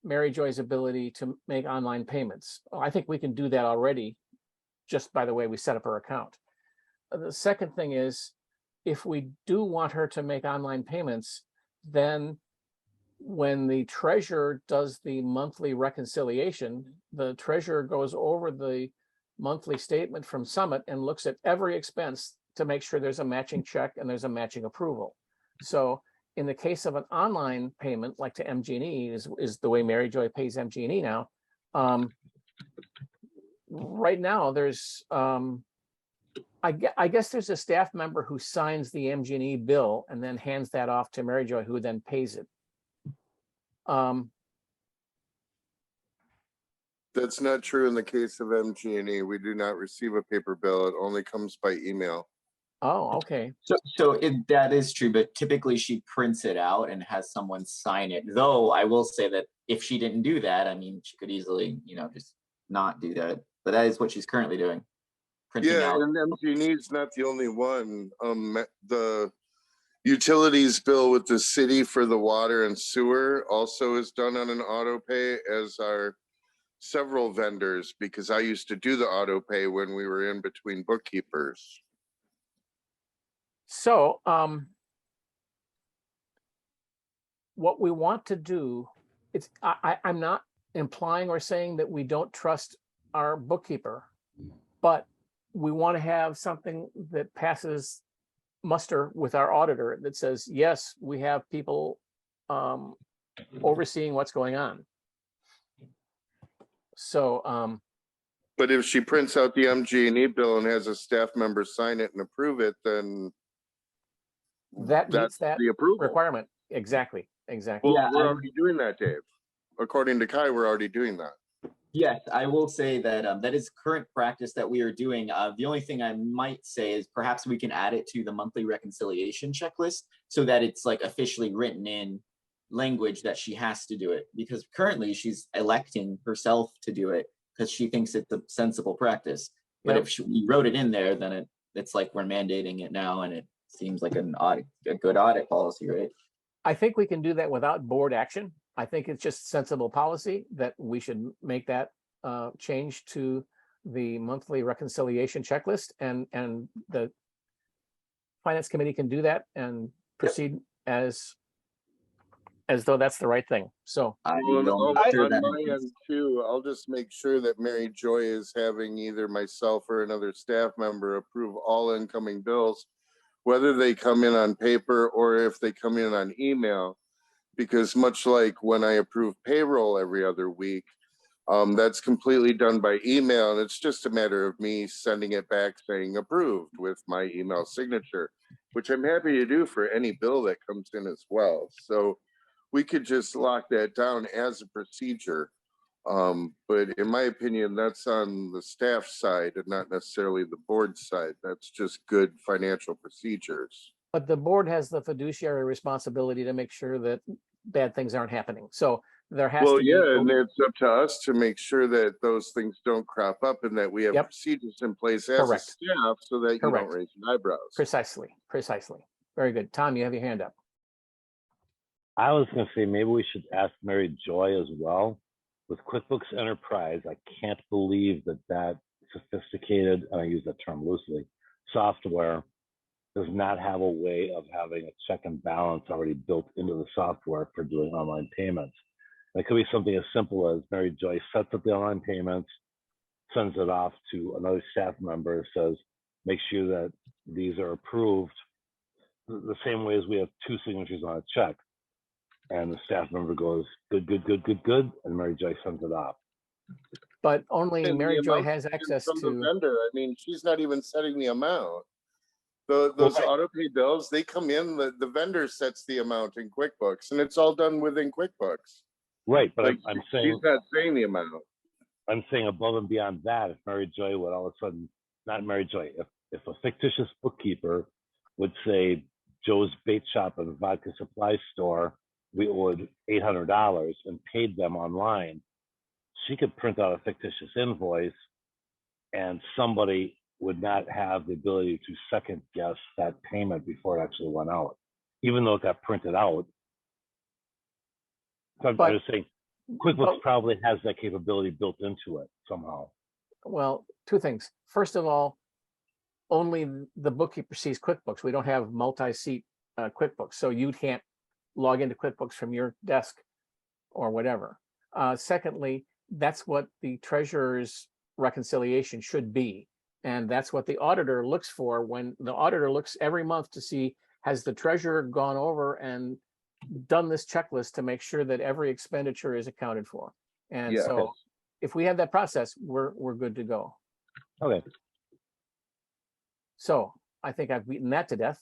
Mary Joy's ability to make online payments? Well, I think we can do that already just by the way we set up her account. The second thing is, if we do want her to make online payments, then when the treasurer does the monthly reconciliation, the treasurer goes over the monthly statement from Summit and looks at every expense to make sure there's a matching check and there's a matching approval. So in the case of an online payment, like to MG&E is the way Mary Joy pays MG&E now. Right now, there's, I guess there's a staff member who signs the MG&E bill and then hands that off to Mary Joy, who then pays it. That's not true in the case of MG&E. We do not receive a paper bill. It only comes by email. Oh, okay. So that is true, but typically she prints it out and has someone sign it. Though I will say that if she didn't do that, I mean, she could easily, just not do that. But that is what she's currently doing. Printing Yeah, out. and MG&E is not the only one. The utilities bill with the city for the water and sewer also is done on an auto pay, as are several vendors, because I used to do the auto pay when we were in between bookkeepers. So what we want to do, I'm not implying or saying that we don't trust our bookkeeper, but we want to have something that passes muster with our auditor that says, yes, we have people overseeing what's going on. So but if she prints out the MG&E bill and has a staff member sign it and approve it, then that meets that the approval requirement. Exactly. Well, Yeah, we're already doing that, Dave. According to Kai, we're already doing that. Yes, I will say that that is current practice that we are doing. The only thing I might say is perhaps we can add it to the monthly reconciliation checklist so that it's like officially written in language that she has to do it, because currently she's electing herself to do it because she thinks it's a sensible practice. But Yep. if we wrote it in there, then it's like we're mandating it now, and it seems like a good audit policy, right? I think we can do that without board action. I think it's just sensible policy that we should make that change to the monthly reconciliation checklist, and the finance committee can do that and proceed as though that's the right thing. So I Well, will on make sure on that my happens. end too, I'll just make sure that Mary Joy is having either myself or another staff member approve all incoming bills, whether they come in on paper or if they come in on email. Because much like when I approve payroll every other week, that's completely done by email, and it's just a matter of me sending it back saying approved with my email signature, which I'm happy to do for any bill that comes in as well. So we could just lock that down as a procedure. But in my opinion, that's on the staff side and not necessarily the board side. That's just good financial procedures. but the board has the fiduciary responsibility to make sure that bad things aren't happening. So there has Well, to be. yeah, and it's up to us to make sure that those things don't crop up and that we have Yep. procedures in place as a Correct. staff so that you don't Correct. raise your eyebrows. Precisely. Very good. Tom, you have your hand up. I was going to say maybe we should ask Mary Joy as well. With QuickBooks Enterprise, I can't believe that sophisticated, and I use that term loosely, software does not have a way of having a check and balance already built into the software for doing online payments. It could be something as simple as Mary Joy sets up the online payments, sends it off to another staff member, says, make sure that these are approved the same way as we have two signatures on a check. And the staff member goes, good, and Mary Joy sends it off. But only And the Mary Joy amount has comes access from the to, vendor. I mean, she's not even setting the amount. Those Right. auto pay bills, they come in, the vendor sets the amount in QuickBooks, and it's all done within QuickBooks. Right, but Like, I'm she's saying not saying the amount. I'm saying above and beyond that, if Mary Joy would all of a sudden, not Mary Joy, if a fictitious bookkeeper would say Joe's Bait Shop and Vodka Supply Store, we owed $800 and paid them online, she could print out a fictitious invoice and somebody would not have the ability to second guess that payment before it actually went out, even though it got printed out. So I'm But- just saying, QuickBooks but- probably has that capability built into it somehow. well, two things. First of all, only the bookkeeper sees QuickBooks. We don't have multi-seat QuickBooks, so you can't log into QuickBooks from your desk or whatever. Secondly, that's what the treasurer's reconciliation should be. And that's what the auditor looks for when the auditor looks every month to see, has the treasurer gone over and done this checklist to make sure that every expenditure is accounted for. And Yeah. so if we have that process, we're good to go. Okay. So I think I've beaten that to death.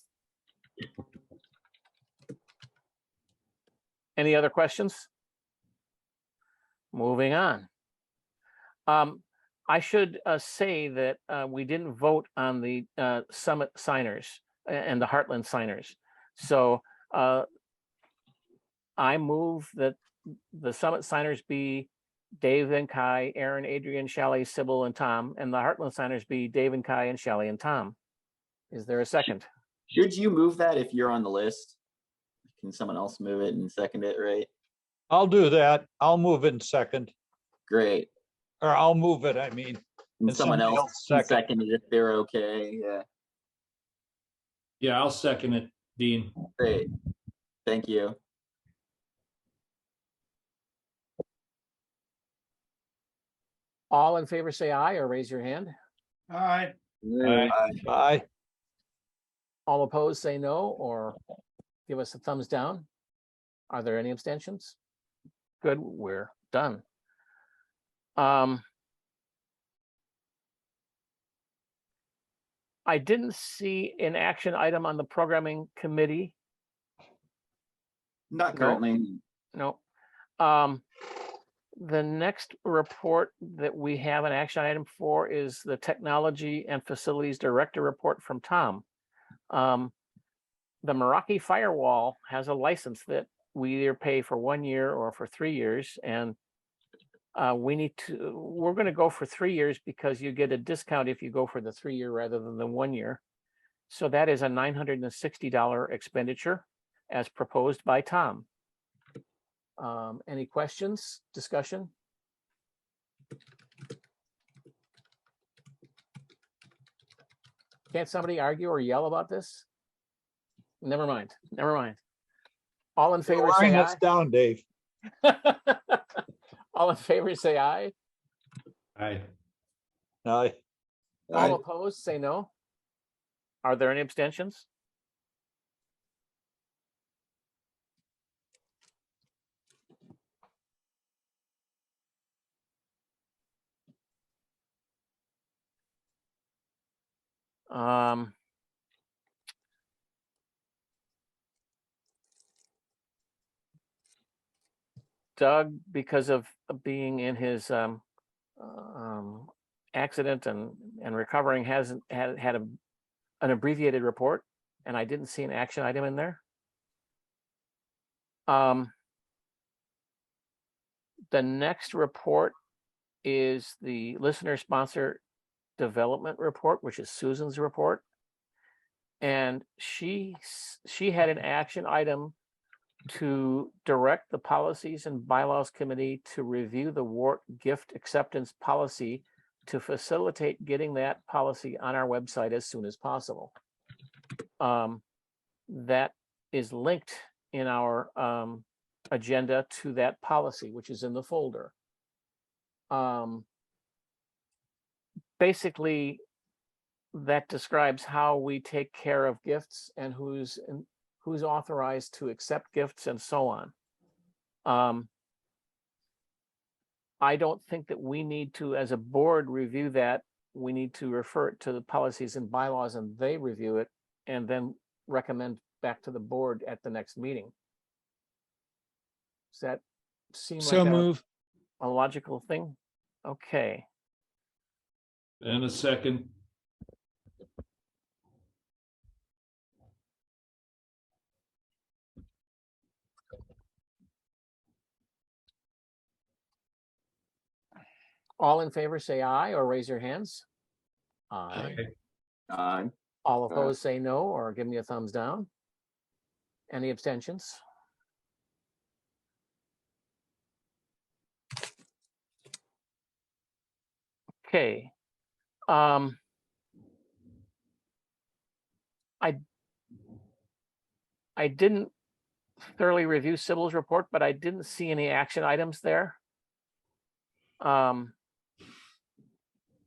Any other questions? Moving on. I should say that we didn't vote on the Summit signers and the Heartland signers. So I move that the Summit signers be Dave and Kai, Aaron, Adrian, Shelley, Sybil, and Tom, and the Heartland signers be Dave and Kai and Shelley and Tom. Is there a second? Should you move that if you're on the list? Can someone else move it and second it, right? I'll do that. I'll move in second, Great. or I'll move it, I mean. And And someone somebody else else can second. second it if they're okay. Yeah, Yeah, I'll second it, Dean. great. Thank you. All in favor, say aye or raise your hand. All right. Yeah. Aye. All opposed, say no, or give us a thumbs down. Are there any abstentions? Good, we're done. I didn't see an action item on the programming committee. Not No. currently. No. The next report that we have an action item for is the Technology and Facilities Director report from Tom. The Meraki firewall has a license that we either pay for 1 year or for 3 years, and we're going to go for 3 years because you get a discount if you go for the 3 year rather than the 1 year. So that is a $960 expenditure as proposed by Tom. Any questions, discussion? Can't somebody argue or yell about this? Never mind. All in favor, Lying say us down, Dave. aye. All in favor, say aye. Aye. Aye. All opposed, say no. Are there any abstentions? Um, Doug, because of being in his accident and recovering, hasn't had an abbreviated report, and I didn't see an action item in there. The next report is the listener sponsor development report, which is Susan's report. And she had an action item to direct the Policies and Bylaws Committee to review the WORT gift acceptance policy to facilitate getting that policy on our website as soon as possible. That is linked in our agenda to that policy, which is in the folder. Basically, that describes how we take care of gifts and who's authorized to accept gifts and so on. I don't think that we need to, as a board, review that. We need to refer it to the Policies and Bylaws, and they review it and then recommend back to the board at the next meeting. Does that seem So like move. a logical thing? Okay. And a second. All in favor, say aye or raise your hands. Aye. Aye. All opposed, say no or give me a thumbs down. Any abstentions? Okay. I didn't thoroughly review Sybil's report, but I didn't see any action items there.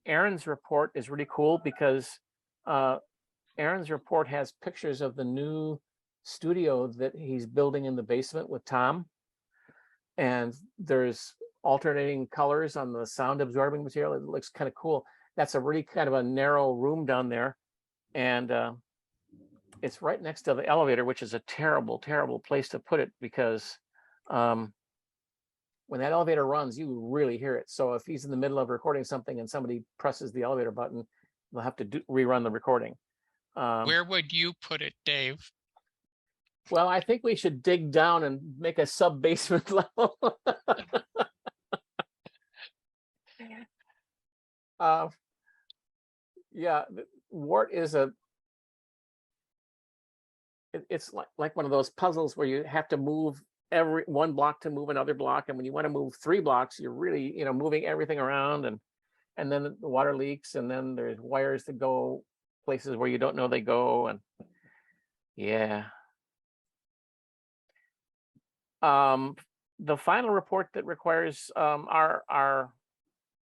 Aaron's report is really cool because Aaron's report has pictures of the new studio that he's building in the basement with Tom. And there's alternating colors on the sound absorbing material. It looks kind of cool. That's a really kind of a narrow room down there. And it's right next to the elevator, which is a terrible, terrible place to put it because when that elevator runs, you really hear it. So if he's in the middle of recording something and somebody presses the elevator button, they'll have to rerun the recording. Where would you put it, Dave? Well, I think we should dig down and make a sub-basement level. Yeah, WORT is it's like one of those puzzles where you have to move every one block to move another block, and when you want to move 3 blocks, you're really moving everything around, and then the water leaks, and then there's wires that go places where you don't know they go, and yeah. The final report that requires our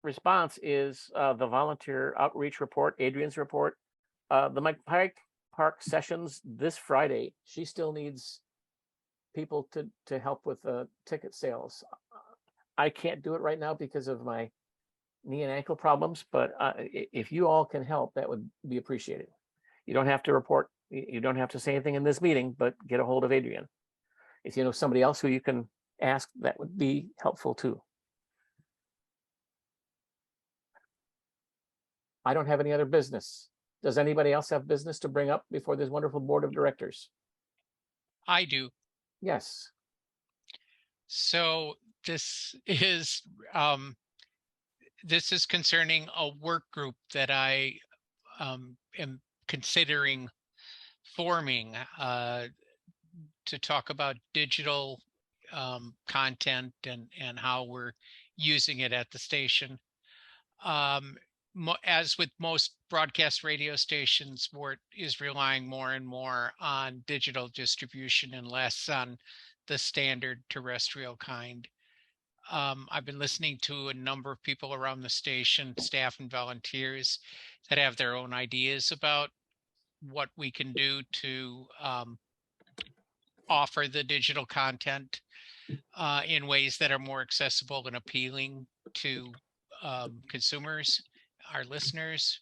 response is the volunteer outreach report, Adrian's report. The Mike Pike Park sessions this Friday. She still needs people to help with ticket sales. I can't do it right now because of my knee and ankle problems, but if you all can help, that would be appreciated. You don't have to report, you don't have to say anything in this meeting, but get a hold of Adrian. If you know somebody else who you can ask, that would be helpful too. I don't have any other business. Does anybody else have business to bring up before this wonderful board of directors? I do. Yes. So this is concerning a work group that I am considering forming to talk about digital content and how we're using it at the station. As with most broadcast radio stations, WORT is relying more and more on digital distribution and less on the standard terrestrial kind. I've been listening to a number of people around the station, staff and volunteers, that have their own ideas about what we can do to offer the digital content in ways that are more accessible and appealing to consumers, our listeners.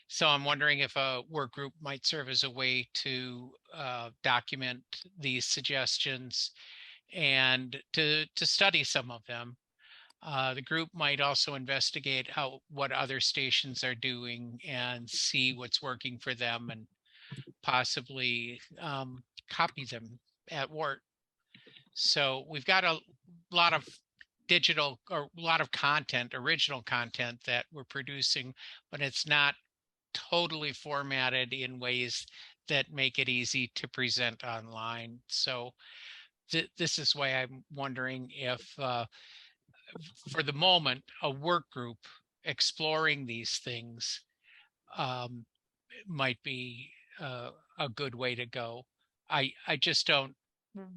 So I'm wondering if a work group might serve as a way to document these suggestions and to study some of them. The group might also investigate what other stations are doing and see what's working for them, and possibly copy them at WORT. So we've got a lot of digital, or a lot of content, original content that we're producing, but it's not totally formatted in ways that make it easy to present online. So this is why I'm wondering if, for the moment, a work group exploring these things might be a good way to go. I just don't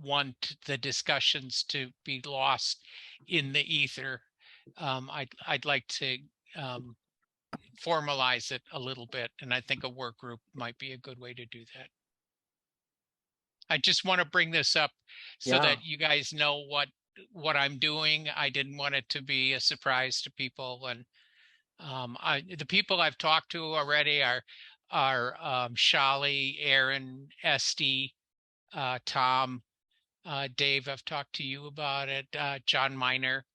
want the discussions to be lost in the ether. I'd like to formalize it a little bit, and I think a work group might be a good way to do that. I just want to bring this up so Yeah. that you guys know what I'm doing. I didn't want it to be a surprise to people, and the people I've talked to already are Shali, Aaron, Esty, Tom, Dave. I've talked to you about it. John Miner.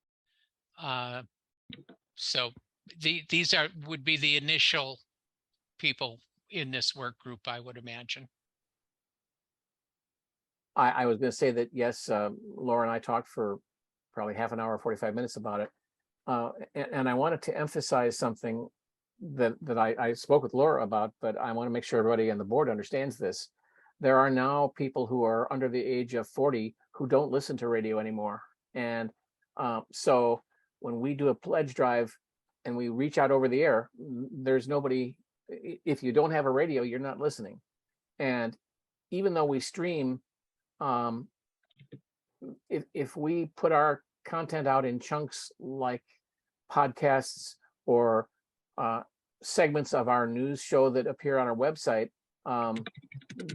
So these would be the initial people in this work group, I would imagine. I was going to say that, yes, Laura and I talked for probably half an hour, 45 minutes about it. And I wanted to emphasize something that I spoke with Laura about, but I want to make sure everybody on the board understands this. There are now people who are under the age of 40 who don't listen to radio anymore. And so when we do a pledge drive and we reach out over the air, there's nobody. If you don't have a radio, you're not listening. And even though we stream, if we put our content out in chunks like podcasts or segments of our news show that appear on our website,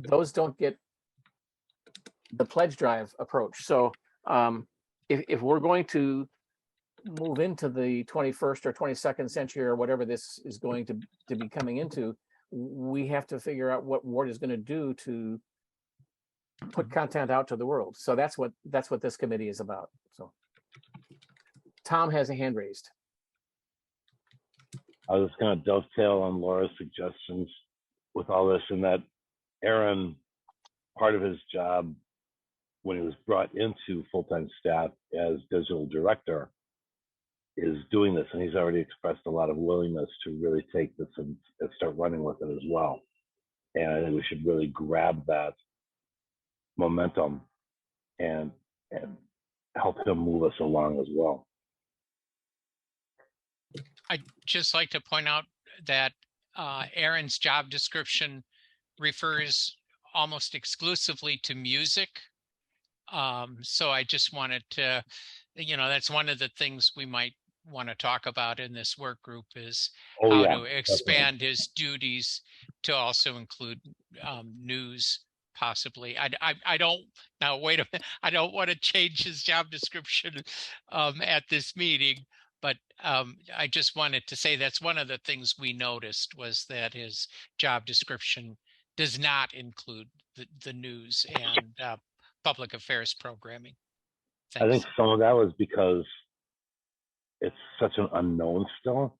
those don't get the pledge drive approach. So if we're going to move into the 21st or 22nd century, or whatever this is going to be coming into, we have to figure out what WORT is going to do to put content out to the world. So that's what this committee is about. So Tom has a hand raised. I was going to dovetail on Laura's suggestions with all this, in that Aaron, part of his job when he was brought into full-time staff as digital director, is doing this, and he's already expressed a lot of willingness to really take this and start running with it as well. And I think we should really grab that momentum and help him move us along as well. I'd just like to point out that Aaron's job description refers almost exclusively to music. So I just wanted to, that's one of the things we might want to talk about in this work group, is how to expand his duties to also include news, possibly. I don't, now wait a minute, I don't want to change his job description at this meeting, but I just wanted to say that's one of the things we noticed, was that his job description does not include the news and public affairs programming. Thanks. I think some of that was because it's such an unknown still,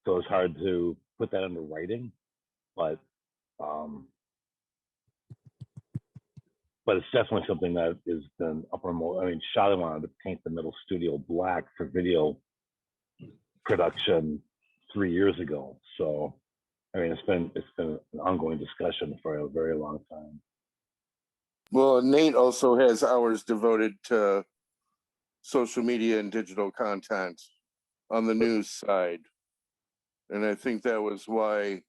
so it's hard to put that into writing. But it's definitely something that is been uppermost. I mean, Shadi wanted to paint the middle studio black for video production 3 years ago. So, I mean, it's been an ongoing discussion for a very long time. Well, Nate also has hours devoted to social media and digital content on the news side. And I think that was why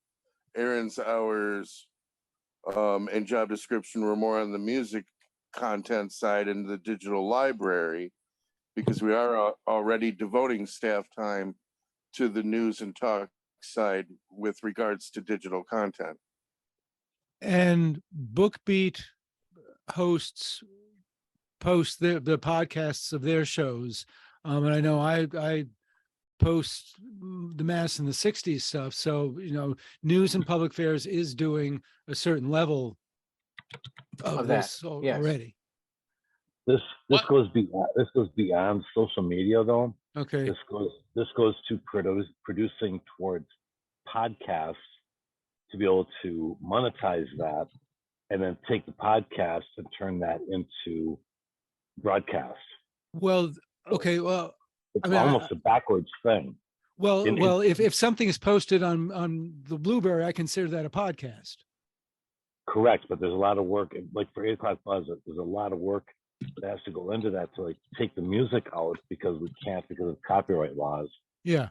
Aaron's hours and job description were more on the music content side and the digital library, because we are already devoting staff time to the news and talk side with regards to digital content. And BookBeat hosts post the podcasts of their shows. And I know I post the Mass in the 60s stuff. So, News and Public Affairs is doing a certain level of that, this yes. already. This What- goes beyond social media though. Okay. This goes to producing towards podcasts to be able to monetize that, and then take the podcast and turn that into broadcast. Well, okay. Well, It's I mean, almost a backwards thing. if something is posted on the Blueberry, I consider that a podcast. Correct, but there's a lot of work. Like for 8 o'clock buzz, there's a lot of work that has to go into that to like take the music out because we can't because of copyright laws. Yeah.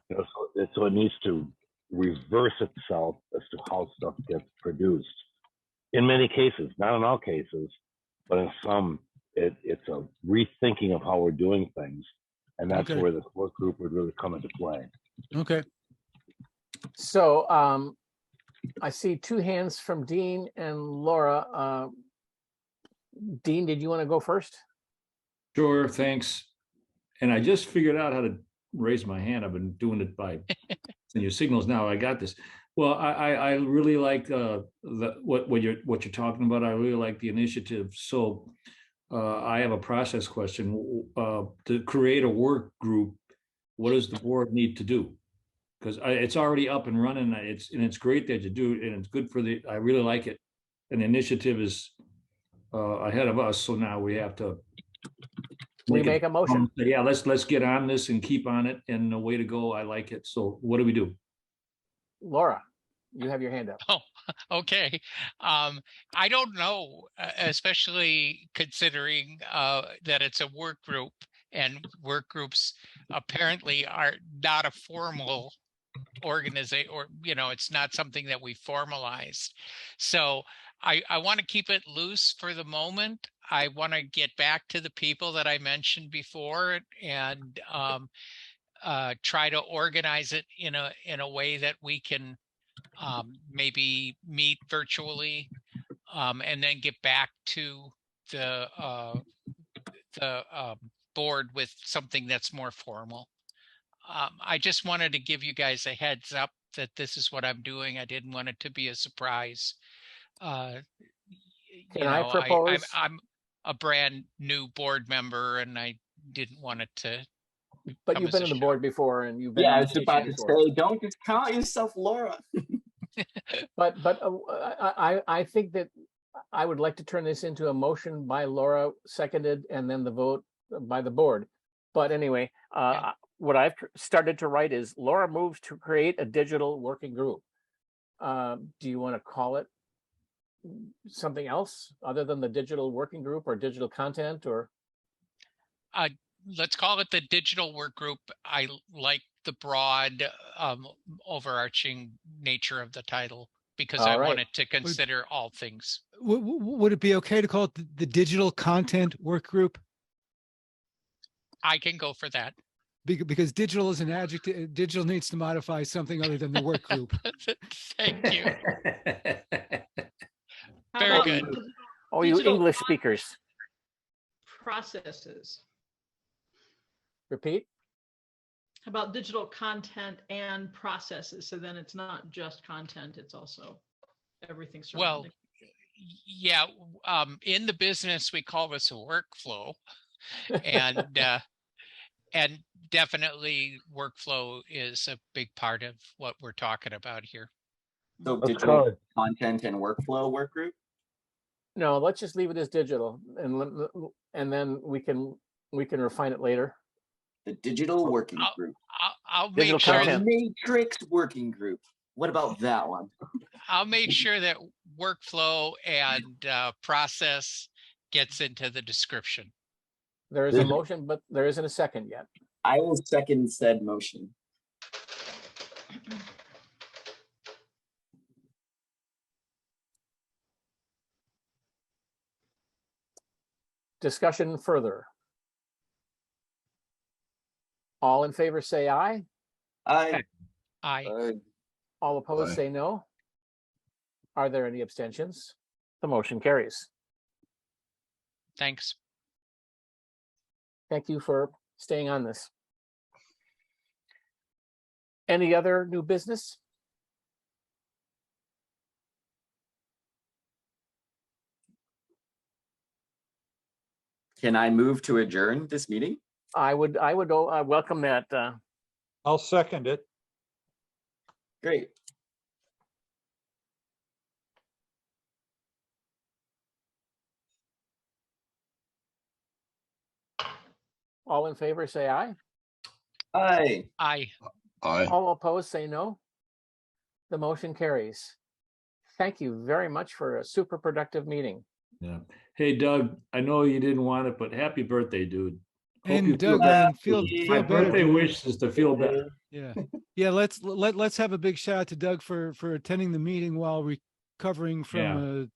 So it needs to reverse itself as to how stuff gets produced. In many cases, not in all cases, but in some, it's a rethinking of how we're doing things, and that's Okay. where the work group would really come into play. Okay. So I see 2 hands from Dean and Laura. Dean, did you want to go first? Sure, thanks. And I just figured out how to raise my hand. I've been doing it by and your signals now. I got this. Well, I really like what you're talking about. I really like the initiative. So I have a process question. To create a work group, what does the board need to do? Because it's already up and running. It's great that you do it, and it's good for I really like it. And the initiative is ahead of us. So now we have to Make a motion. Yeah, let's get on this and keep on it. And the way to go. I like it. So what do we do? Laura, you have your hand up. Oh, okay. I don't know, especially considering that it's a work group, and work groups apparently are not a formal organization, or it's not something that we formalized. So I want to keep it loose for the moment. I want to get back to the people that I mentioned before and try to organize it in a way that we can maybe meet virtually, and then get back to the board with something that's more formal. I just wanted to give you guys a heads up that this is what I'm doing. I didn't want it to be a surprise. Can I propose? I'm a brand new board member, and I didn't want it to. But you've been on the board before, and you've been. Yeah, I on was the about to station before. say, don't discount yourself, Laura. But I think that I would like to turn this into a motion by Laura, seconded, and then the vote by the board. But anyway, what I've started to write is Laura moves to create a digital working group. Do you want to call it something else other than the digital working group or digital content, or? Let's call it the digital work group. I like the broad overarching nature of the title because I wanted to consider all things. Would it be okay to call it the digital content work group? I can go for that. Because digital is an adjective. Digital needs to modify something other than the work group. Thank you. How Very about good. Oh, you digital English speakers. processes? Repeat. How about digital content and processes? So then it's not just content, it's also everything surrounding. Yeah. In the business, we call this a workflow, and definitely workflow is a big part of what we're talking about here. So Let's digital call it content and workflow work group. No, let's just leave it as digital, and then we can refine it later. The digital working group. I'll Digital make sure. content. Matrix working group. What about that one? I'll make sure that workflow and process gets into the description. There is a motion, but there isn't a second yet. I will second said motion. discussion further? All in favor, say aye. I I, All opposed, Aye. say no. Are there any abstentions? The motion carries. thanks. Thank you for staying on this. Any other new business? can I move to adjourn this meeting? I would welcome that. I'll second it. Great. All in favor, say aye. Aye. I. Aye. All opposed, say no. The motion carries. Thank you very much for a super productive meeting. Yeah. Hey, Doug, I know you didn't want it, but happy birthday, dude. Hope you And feel Doug, better. man, feel My better. birthday dude. wish is to feel better. Yeah. Yeah. Let's have a big shout out to Doug for attending the meeting while recovering from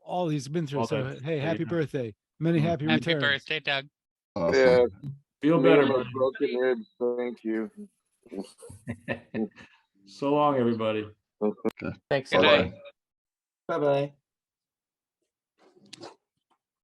all he's been through. All So that- hey, happy yeah. birthday. Many Mm. happy Happy returns. birthday, Doug. Awesome. Yeah, Feel me better, and my buddy. broken ribs. Thank you. So long, everybody. Thanks. Good Bye-bye. night. Bye-bye.